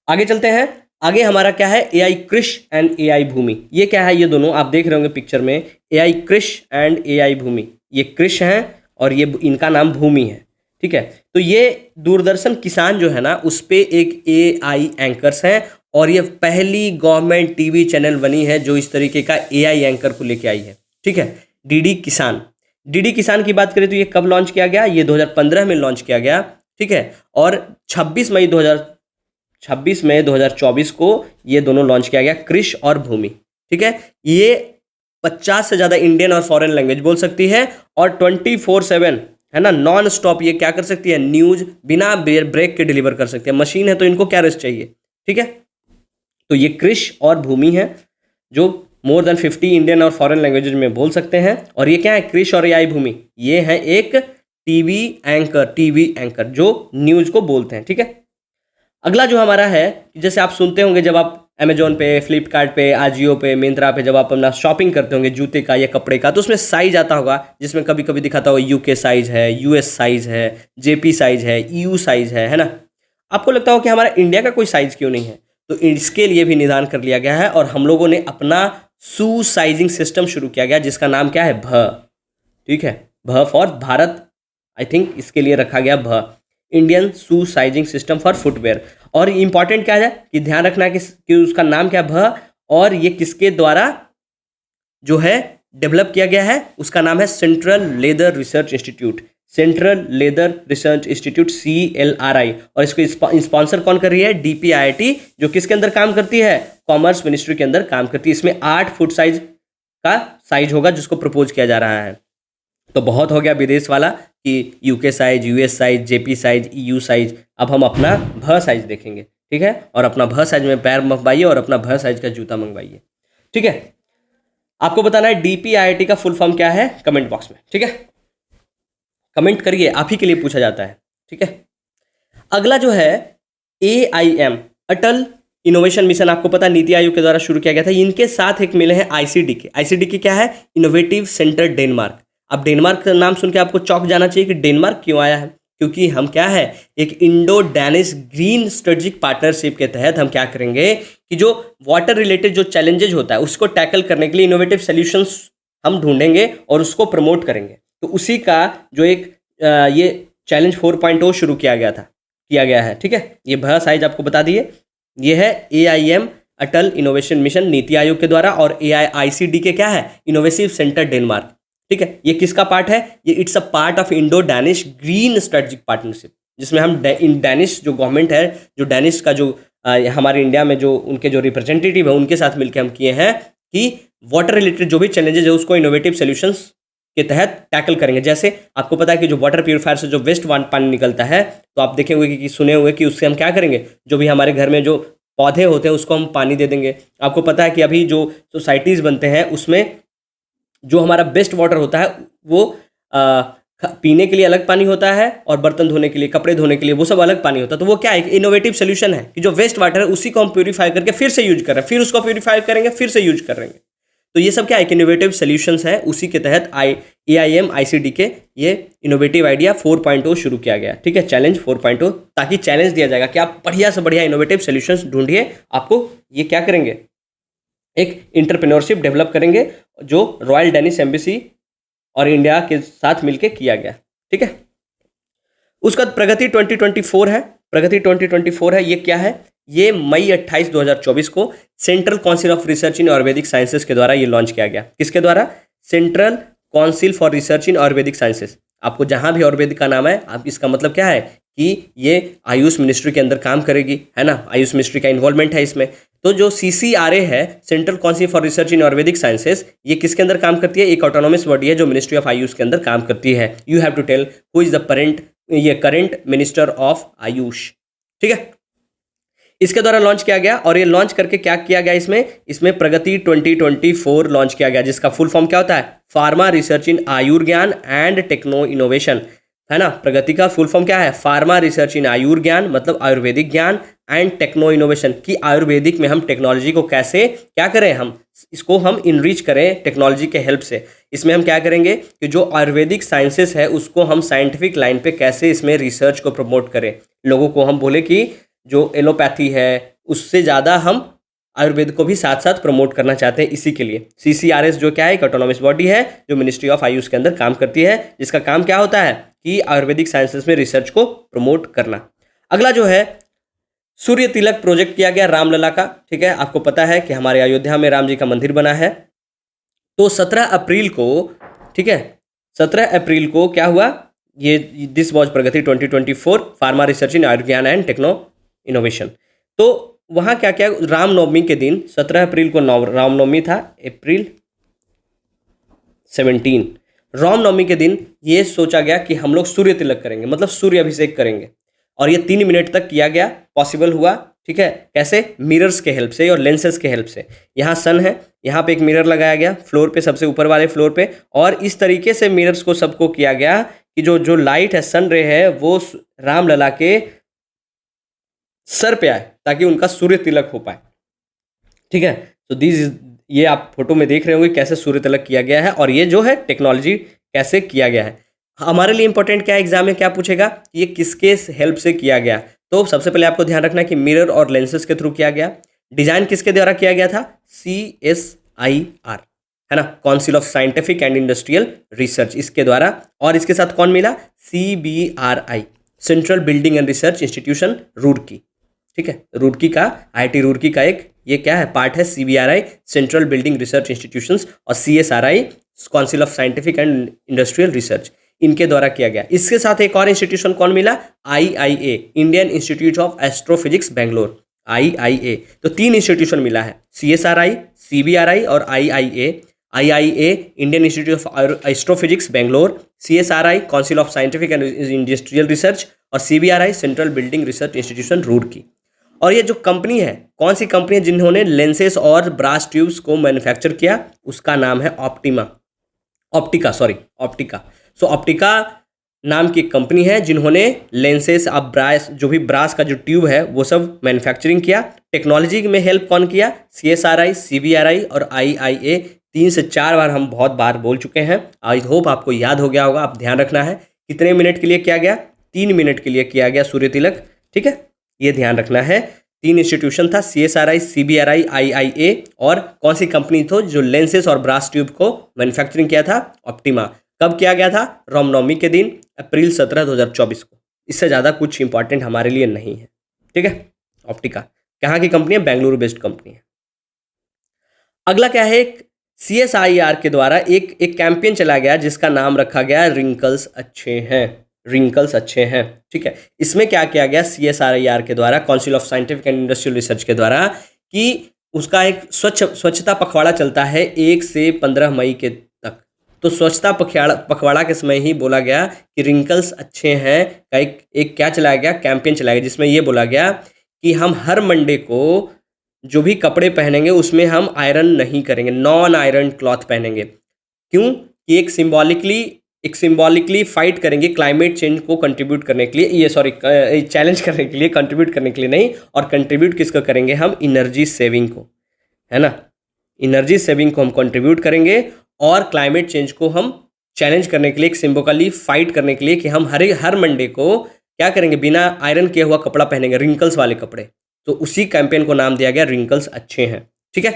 आगे चलते हैं। आगे हमारा क्या है? एआई कृष एंड एआई भूमि। ये क्या है? ये दोनों आप देख रहे होंगे पिक्चर में, एआई कृष एंड एआई भूमि। ये कृष है और ये इनका नाम भूमि है। ठीक है, तो ये दूरदर्शन किसान जो है ना, उस पे एक एआई एंकर्स हैं और ये पहली गवर्नमेंट टीवी चैनल बनी है जो इस तरीके का एआई एंकर को लेके आई है। ठीक है, डीडी किसान। डीडी किसान की बात करें तो ये कब लॉन्च किया गया? ये 2015 में लॉन्च किया गया। ठीक है, और 26 मई 2024 को ये दोनों लॉन्च किया गया, कृष और भूमि। ठीक है, ये 50 से ज़्यादा इंडियन और फॉरेन लैंग्वेज बोल सकती है और 24/7 है ना, नॉन स्टॉप ये क्या कर सकती है? न्यूज बिना ब्रेक के डिलीवर कर सकती है। मशीन है तो इनको क्या रेस्ट चाहिए? ठीक है, तो ये कृष और भूमि है जो मोर देन 50 इंडियन और फॉरेन लैंग्वेजेज में बोल सकते हैं। और ये क्या है? कृष और एआई भूमि, ये है एक टीवी एंकर जो न्यूज को बोलते हैं। ठीक है, अगला जो हमारा है, जैसे आप सुनते होंगे जब आप अमेजोन पे, फ्लिपकार्ट पे, आजियो पे, मिंत्रा पे जब आप अपना शॉपिंग करते होंगे जूते का या कपड़े का, तो उसमें साइज आता होगा, जिसमें कभी कभी दिखाता होगा यूके साइज है, यूएस साइज है, जेपी साइज है, ईयू साइज है ना। आपको लगता हो कि हमारा इंडिया का कोई साइज क्यों नहीं है? तो इसके लिए भी निदान कर लिया गया है और हम लोगों ने अपना शू साइजिंग सिस्टम शुरू किया गया, जिसका नाम क्या है? भ। ठीक है, भ फॉर भारत, आई थिंक इसके लिए रखा गया भ, Indian shoe sizing system for footwear. और इंपॉर्टेंट क्या है कि ध्यान रखना है कि उसका नाम क्या है? भ। और ये किसके द्वारा जो है डेवलप किया गया है? उसका नाम है central leather research institute, central leather research institute, CLRI। और इसको स्पॉन्सर कौन कर रही है? DPIIT, जो किसके अंदर काम करती है? कॉमर्स मिनिस्ट्री के अंदर काम करती है। इसमें 8 फुट साइज का साइज होगा जिसको प्रपोज किया जा रहा है। तो बहुत हो गया विदेश वाला कि UK size, US size, JP size, EU size. अब हम अपना भ साइज देखेंगे। ठीक है, और अपना भ साइज में पैर मंगवाइए और अपना भ साइज का जूता मंगवाइए। ठीक है, आपको बताना है DPIIT का फुल फॉर्म क्या है कमेंट बॉक्स में, ठीक है, कमेंट करिए, आप ही के लिए पूछा जाता है, ठीक है। अगला जो है AIM, अटल इनोवेशन मिशन, आपको पता है नीति आयोग के द्वारा शुरू किया गया था। इनके साथ एक मिले हैं ICDK क्या है, इनोवेटिव सेंटर डेनमार्क। अब डेनमार्क का नाम सुन के आपको चौंक जाना चाहिए कि डेनमार्क क्यों आया है, क्योंकि हम क्या है, एक Indo Danish green strategic partnership के तहत हम क्या करेंगे कि जो वाटर रिलेटेड जो चैलेंजेज होता है उसको टैकल करने के लिए इनोवेटिव सॉल्यूशंस हम ढूंढेंगे और उसको प्रमोट करेंगे। तो उसी का जो एक ये चैलेंज 4.0 शुरू किया गया है, ठीक है। ये भरा साइज आपको बता दिए, ये है AIM अटल इनोवेशन मिशन नीति आयोग के द्वारा, और ICDK क्या है, इनोवेटिव सेंटर डेनमार्क, ठीक है। ये किसका पार्ट है, ये it's a part of Indo Danish green strategic partnership, जिसमें हम डैनिश जो गवर्नमेंट है, जो डैनिश का जो हमारे इंडिया में जो उनके जो रिप्रेजेंटेटिव है उनके साथ मिलकर हम किए हैं कि वाटर रिलेटेड जो भी चैलेंजेस है उसको इनोवेटिव सॉल्यूशंस के तहत टैकल करेंगे। जैसे आपको पता है कि जो वाटर प्यूरीफायर से जो वेस्ट पानी निकलता है, तो आप देखे हुए कि सुने हुए कि उससे हम क्या करेंगे, जो भी हमारे घर में जो पौधे होते हैं उसको हम पानी दे देंगे। आपको पता है कि अभी जो सोसाइटीज़ बनते हैं उसमें जो हमारा बेस्ट वाटर होता है वो पीने के लिए अलग पानी होता है और बर्तन धोने के लिए, कपड़े धोने के लिए वो सब अलग पानी होता है। तो वो क्या है, एक इनोवेटिव सोल्यूशन है कि जो वेस्ट वाटर है उसी को हम प्यूरीफाई करके फिर से यूज कर रहे हैं, फिर उसको प्यूरीफाई करेंगे, फिर से यूज करेंगे। तो ये सब क्या है, इनोवेटिव सॉल्यूशंस है, उसी के तहत AIM ICDK ये इनोवेटिव आइडिया 4.0 शुरू किया गया, ठीक है, चैलेंज 4.0, ताकि चैलेंज दिया जाएगा कि आप बढ़िया से बढ़िया इनोवेटिव सॉल्यूशंस ढूंढिए। आपको ये क्या करेंगे, एक इंटरप्रेन्योरशिप डेवलप करेंगे जो रॉयल डेनिश एम्बेसी और इंडिया के साथ मिलकर किया गया, ठीक है। उसका प्रगति 2024 है, प्रगति 2024 है, ये क्या है, ये मई 28 2024 को central council of research in Ayurvedic sciences के द्वारा ये लॉन्च किया गया। किसके द्वारा, central council for research in Ayurvedic sciences. आपको जहां भी आयुर्वेदिक का नाम है, आप इसका मतलब क्या है कि ये आयुष मिनिस्ट्री के अंदर काम करेगी, है ना, आयुष मिनिस्ट्री का इन्वॉल्वमेंट है इसमें। तो जो CCRA है, central council for research in Ayurvedic sciences, ये किसके अंदर काम करती है, एक ऑटोनॉमस बॉडी है जो मिनिस्ट्री ऑफ आयुष के अंदर काम करती है। You have to tell who is the current minister of Ayush, ठीक है। इसके द्वारा लॉन्च किया गया, और ये लॉन्च करके क्या किया गया, इसमें प्रगति 2024 लॉन्च किया गया, जिसका फुल फॉर्म क्या होता है, pharma research in Ayurgyan and techno innovation, है ना। प्रगति का फुल फॉर्म क्या है, फार्मा रिसर्च इन आयुर्ज्ञान, मतलब आयुर्वेदिक ज्ञान, एंड टेक्नो इनोवेशन, कि आयुर्वेदिक में हम टेक्नोलॉजी को कैसे क्या करें, हम इसको हम इनरिच करें टेक्नोलॉजी के हेल्प से। इसमें हम क्या करेंगे कि जो आयुर्वेदिक साइंसेस है उसको हम साइंटिफिक लाइन पे कैसे इसमें रिसर्च को प्रमोट करें, लोगों को हम बोले कि जो एलोपैथी है उससे ज़्यादा हम आयुर्वेद को भी साथ साथ प्रमोट करना चाहते हैं। इसी के लिए CCRS जो क्या है, एक ऑटोनॉमस बॉडी है जो मिनिस्ट्री ऑफ आयुष के अंदर काम करती है, जिसका काम क्या होता है कि आयुर्वेदिक साइंसेस में रिसर्च को प्रमोट करना। अगला जो है सूर्य तिलक प्रोजेक्ट किया गया रामलला का, ठीक है। आपको पता है कि हमारे अयोध्या में राम जी का मंदिर बना है, तो 17 अप्रैल को, ठीक है, 17 अप्रैल को क्या हुआ, ये this was Pragati 2024 pharma research in Ayurgyan and techno innovation. तो वहाँ क्या क्या, रामनवमी के दिन 17 अप्रैल को रामनवमी था, अप्रैल 17, रामनवमी के दिन ये सोचा गया कि हम लोग सूर्य तिलक करेंगे, मतलब सूर्य अभिषेक करेंगे, और ये 3 मिनट तक किया गया, पॉसिबल हुआ, ठीक है। कैसे, मिरर्स के हेल्प से और लेंसेज के हेल्प से। यहाँ सन है, यहाँ पे एक मिरर लगाया गया फ्लोर पे, सबसे ऊपर वाले फ्लोर पे, और इस तरीके से मिरर्स को सबको किया गया कि जो लाइट है, सन रे है, वो रामलला के सर पे आए ताकि उनका सूर्य तिलक हो पाए, ठीक है। तो ये आप फोटो में देख रहे होंगे कैसे सूर्य तिलक किया गया है, और ये जो है टेक्नोलॉजी कैसे किया गया है। हमारे लिए इंपॉर्टेंट क्या है, एग्जाम में क्या पूछेगा, ये किसके हेल्प से किया गया। तो सबसे पहले आपको ध्यान रखना है कि मिरर और लेंसेज के थ्रू किया गया। डिजाइन किसके द्वारा किया गया था, CSIR, है ना, council of scientific and industrial research, इसके द्वारा। और इसके साथ कौन मिला, CBRI, central building and research institution Roorkee, ठीक है। रूड़की का, IIT रूड़की का एक ये क्या है, पार्ट है CBRI, central building research institutions, और CSRI, council of scientific and industrial research, इनके द्वारा किया गया। इसके साथ एक और इंस्टीट्यूशन कौन मिला, IIA, Indian institute of astrophysics Bangalore, IIA। तो 3 इंस्टीट्यूशन मिला है, CSRI, CBRI और IIA। IIA Indian institute of astrophysics Bangalore, CSRI council of scientific and industrial research, और CBRI central building research institution Roorkee. और ये जो कंपनी है, कौन सी कंपनी है जिन्होंने लेंसेस और ब्रास ट्यूब्स को मैन्युफैक्चर किया, उसका नाम है ऑप्टिका। सो ऑप्टिका नाम की एक कंपनी है जिन्होंने लेंसेस, अब ब्रास, जो भी ब्रास का जो ट्यूब है वो सब मैन्युफैक्चरिंग किया। टेक्नोलॉजी में हेल्प कौन किया? CSRI, CBRI और IIA। 3 से 4 बार हम बहुत बार बोल चुके हैं। आई होप आपको याद हो गया होगा। आप ध्यान रखना है कितने मिनट के लिए किया गया? 3 मिनट के लिए किया गया सूर्य तिलक, ठीक है, ये ध्यान रखना है। 3 इंस्टीट्यूशन था, CSRI, CBRI, IIA, और कौन सी कंपनी थी जो लेंसेस और ब्रास ट्यूब को मैन्युफैक्चरिंग किया था? ऑप्टिमा। कब किया गया था? रामनवमी के दिन, अप्रैल 17, 2024 को। इससे ज़्यादा कुछ इंपॉर्टेंट हमारे लिए नहीं है, ठीक है। ऑप्टिका कहाँ की कंपनी है? बेंगलुरु बेस्ड कंपनी है। अगला क्या है? एक CSIR के द्वारा एक कैंपेन चला गया जिसका नाम रखा गया रिंकल्स अच्छे हैं। रिंकल्स अच्छे हैं, ठीक है। इसमें क्या किया गया CSIR के द्वारा, council of scientific and industrial research के द्वारा, कि उसका एक स्वच्छता पखवाड़ा चलता है 1 से 15 मई के तक। तो स्वच्छता पखवाड़ा के समय ही बोला गया कि रिंकल्स अच्छे हैं का एक क्या चलाया गया? कैंपेन चलाया गया, जिसमें ये बोला गया कि हम हर मंडे को जो भी कपड़े पहनेंगे उसमें हम आयरन नहीं करेंगे, नॉन आयरन क्लॉथ पहनेंगे। क्यों? कि एक सिंबॉलिकली फाइट करेंगे क्लाइमेट चेंज को कंट्रीब्यूट करने के लिए, चैलेंज करने के लिए, कंट्रीब्यूट करने के लिए नहीं। और कंट्रीब्यूट किसको करेंगे? हम एनर्जी सेविंग को, है ना, एनर्जी सेविंग को हम कंट्रीब्यूट करेंगे, और क्लाइमेट चेंज को हम चैलेंज करने के लिए, एक सिंबॉलिकली फाइट करने के लिए कि हम हर मंडे को क्या करेंगे? बिना आयरन किया हुआ कपड़ा पहनेंगे, रिंकल्स वाले कपड़े। तो उसी कैंपेन को नाम दिया गया रिंकल्स अच्छे हैं, ठीक है।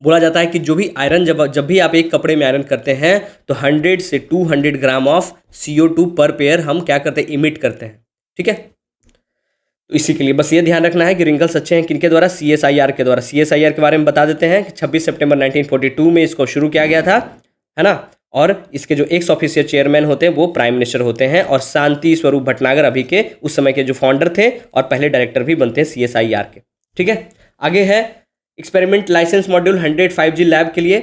बोला जाता है कि जो भी आयरन, जब भी आप एक कपड़े में आयरन करते हैं तो 100 से 200 ग्राम ऑफ CO2 पर पेयर हम क्या करते हैं? इमिट करते हैं, ठीक है। तो इसी के लिए बस ये ध्यान रखना है कि रिंकल्स अच्छे हैं किनके द्वारा? CSIR के द्वारा। CSIR के बारे में बता देते हैं कि 26 सितंबर 1942 में इसको शुरू किया गया था, है ना। और इसके जो एक्स ऑफिशियल चेयरमैन होते हैं वो प्राइम मिनिस्टर होते हैं, और शांति स्वरूप भटनागर अभी के उस समय के जो फाउंडर थे और पहले डायरेक्टर भी बनते हैं CSIR के, ठीक है। आगे है experiment licence module 100 5G lab के लिए,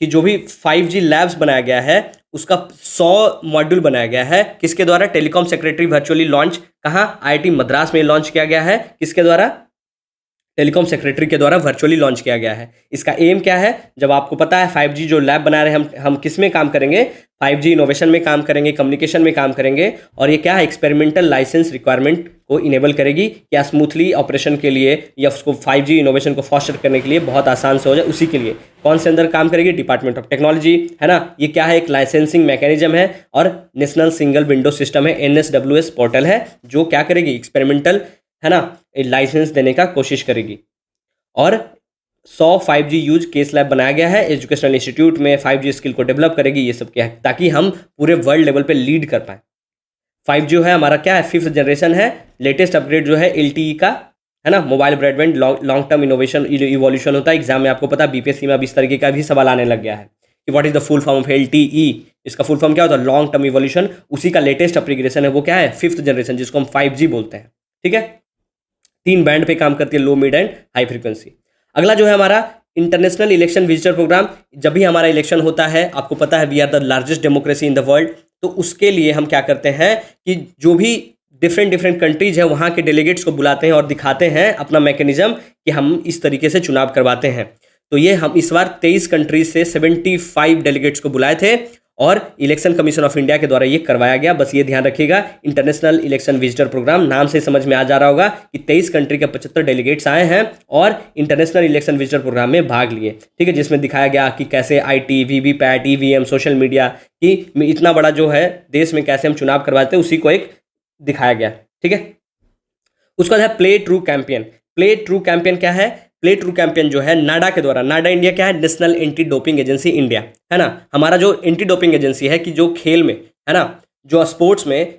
कि जो भी 5G लैब्स बनाया गया है उसका 100 मॉड्यूल बनाया गया है। किसके द्वारा? टेलीकॉम सेक्रेटरी वर्चुअली लॉन्च, कहाँ? IIT मद्रास में लॉन्च किया गया है। किसके द्वारा? टेलीकॉम सेक्रेटरी के द्वारा वर्चुअली लॉन्च किया गया है। इसका एम क्या है? जब आपको पता है 5G जो लैब बना रहे हैं, हम किस में काम करेंगे? 5G इनोवेशन में काम करेंगे, कम्युनिकेशन में काम करेंगे। और ये क्या है? एक्सपेरिमेंटल लाइसेंस रिक्वायरमेंट को इनेबल करेगी, क्या स्मूथली ऑपरेशन के लिए या उसको 5G इनोवेशन को फॉस्टर करने के लिए बहुत आसान से हो जाए, उसी के लिए कौन से अंदर काम करेगी? डिपार्टमेंट ऑफ टेक्नोलॉजी, है ना। ये क्या है? एक लाइसेंसिंग मैकेनिज्म है और नेशनल सिंगल विंडो सिस्टम है, NSWS पोर्टल है, जो क्या करेगी? एक्सपेरिमेंटल, है ना, लाइसेंस देने का कोशिश करेगी। और 100 5G यूज केस लैब बनाया गया है एजुकेशनल इंस्टीट्यूट में, 5G स्किल को डेवलप करेगी। ये सब क्या है? ताकि हम पूरे वर्ल्ड लेवल पे लीड कर पाए। 5G जो है हमारा क्या है? 5th जनरेशन है, लेटेस्ट अपग्रेड जो है LTE का, है ना, mobile broadband long term innovation evolution होता है। एग्जाम में आपको पता है BPSC में अब इस तरीके का भी सवाल आने लग गया है कि what is the full form of LTE। इसका फुल फॉर्म क्या होता है? Long term evolution. उसी का लेटेस्ट अपग्रेडेशन है वो क्या है? 5th जनरेशन, जिसको हम 5G बोलते हैं, ठीक है। 3 बैंड पे काम करती है, लो, मिड एंड हाई फ्रीक्वेंसी। अगला जो है हमारा इंटरनेशनल इलेक्शन विजिटर प्रोग्राम। जब भी हमारा इलेक्शन होता है, आपको पता है we are the largest democracy in the world, तो उसके लिए हम क्या करते हैं कि जो भी डिफरेंट कंट्रीज है वहाँ के डेलीगेट्स को बुलाते हैं और दिखाते हैं अपना मैकेनिज्म कि हम इस तरीके से चुनाव करवाते हैं। तो ये हम इस बार 23 कंट्रीज से 75 डेलीगेट्स को बुलाए थे और इलेक्शन कमीशन ऑफ इंडिया के द्वारा ये करवाया गया। बस ये ध्यान रखिएगा, इंटरनेशनल इलेक्शन विजिटर प्रोग्राम नाम से समझ में आ जा रहा होगा कि 23 कंट्री के 75 डेलीगेट्स आए हैं और इंटरनेशनल इलेक्शन विजिटर प्रोग्राम में भाग लिए, ठीक है। जिसमें दिखाया गया कि कैसे IT, VVPAT, EVM, social media की इतना बड़ा जो है देश में कैसे हम चुनाव करवाते हैं, उसी को एक दिखाया गया, ठीक है। उसका है play true campaign. Play true campaign क्या है? प्ले ट्रू कैंपेन जो है नाडा के द्वारा, नाडा इंडिया क्या है? National anti doping agency India, है ना। हमारा जो एंटी डोपिंग एजेंसी है कि जो खेल में, है ना, जो स्पोर्ट्स में,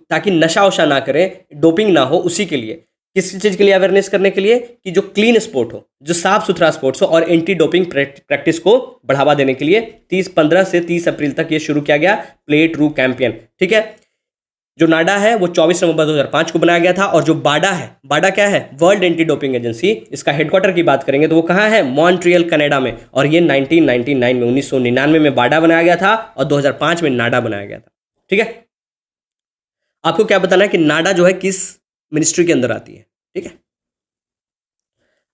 ताकि नशा वशा ना करें, डोपिंग ना हो, उसी के लिए, किस चीज़ के लिए अवेयरनेस करने के लिए कि जो क्लीन स्पोर्ट हो, जो साफ सुथरा स्पोर्ट्स हो, और एंटी डोपिंग प्रैक्टिस को बढ़ावा देने के लिए 15 से 30 अप्रैल तक ये शुरू किया गया प्ले ट्रू कैंपेन, ठीक है। जो नाडा है वो 24 नवंबर 2005 को बनाया गया था, और जो बाडा है, बाडा क्या है? World anti doping agency. इसका हेडक्वार्टर की बात करेंगे तो वो कहाँ है? मॉन्ट्रियल, कनाडा में। और ये 1999 में 1999 में बाडा बनाया गया था और 2005 में नाडा बनाया गया था, ठीक है। आपको क्या बताना है कि नाडा जो है किस मिनिस्ट्री के अंदर आती है, ठीक है।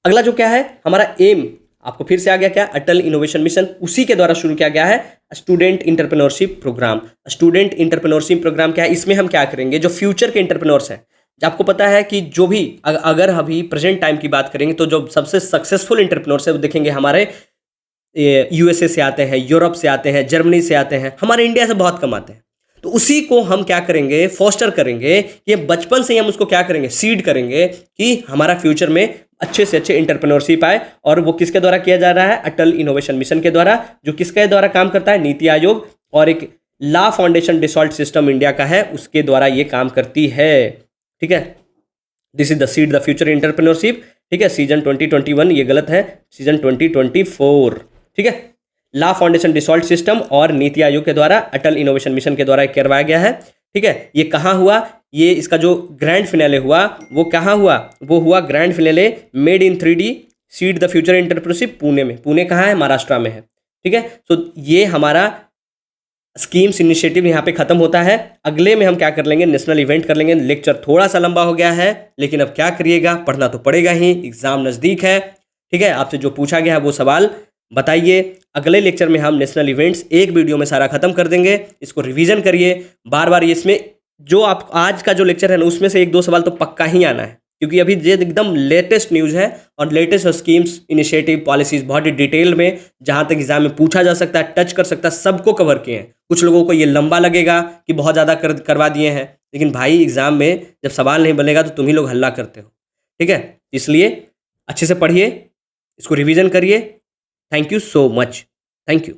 अगला जो क्या है हमारा एम, आपको फिर से आ गया क्या, अटल इनोवेशन मिशन, उसी के द्वारा शुरू किया गया है student entrepreneurship programme. Student entrepreneurship programme क्या है, इसमें हम क्या करेंगे, जो फ्यूचर के इंटरप्रेन्योर्स हैं, आपको पता है कि जो भी अगर अभी प्रेजेंट टाइम की बात करेंगे तो जो सबसे सक्सेसफुल इंटरप्रेन्योर्स है वो देखेंगे हमारे यूएसए से आते हैं, यूरोप से आते हैं, जर्मनी से आते हैं, हमारे इंडिया से बहुत कम आते हैं। तो उसी को हम क्या करेंगे, फोस्टर करेंगे, ये बचपन से ही हम उसको क्या करेंगे, सीड करेंगे कि हमारा फ्यूचर में अच्छे से अच्छे इंटरप्रेन्योरशिप आए। और वो किसके द्वारा किया जा रहा है, अटल इनोवेशन मिशन के द्वारा, जो किसके द्वारा काम करता है, नीति आयोग और एक ला फाउंडेशन डिसॉल्ट सिस्टम इंडिया का है, उसके द्वारा ये काम करती है। ठीक है, this is the seed the future entrepreneurship. ठीक है, सीजन 2021 ये गलत है, सीजन 2024। ठीक है, ला फाउंडेशन डिसॉल्ट सिस्टम और नीति आयोग के द्वारा अटल इनोवेशन मिशन के द्वारा करवाया गया है। ठीक है, ये कहाँ हुआ, ये इसका जो ग्रैंड फिनाले हुआ वो कहाँ हुआ, वो हुआ grand finale made in 3D seed the future entrepreneurship Pune में। पुणे कहाँ है, महाराष्ट्र में है। ठीक है, तो ये हमारा स्कीम्स इनिशिएटिव यहाँ पे खत्म होता है। अगले में हम क्या कर लेंगे, नेशनल इवेंट कर लेंगे। लेक्चर थोड़ा सा लंबा हो गया है, लेकिन अब क्या करिएगा, पढ़ना तो पड़ेगा ही, एग्जाम नज़दीक है। ठीक है, आपसे जो पूछा गया है वो सवाल बताइए। अगले लेक्चर में हम नेशनल इवेंट्स एक वीडियो में सारा खत्म कर देंगे। इसको रिवीजन करिए बार बार। इसमें जो आप आज का जो लेक्चर है ना, उसमें से एक दो सवाल तो पक्का ही आना है, क्योंकि अभी ये एकदम लेटेस्ट न्यूज़ है और लेटेस्ट स्कीम्स इनिशिएटिव पॉलिसीज बहुत डिटेल में, जहाँ तक एग्जाम में पूछा जा सकता है, टच कर सकता है, सबको कवर किए हैं। कुछ लोगों को ये लंबा लगेगा कि बहुत ज़्यादा करवा दिए हैं, लेकिन भाई एग्जाम में जब सवाल नहीं बनेगा तो तुम ही लोग हल्ला करते हो। ठीक है, इसलिए अच्छे से पढ़िए, इसको रिवीजन करिए। Thank you so much, thank you.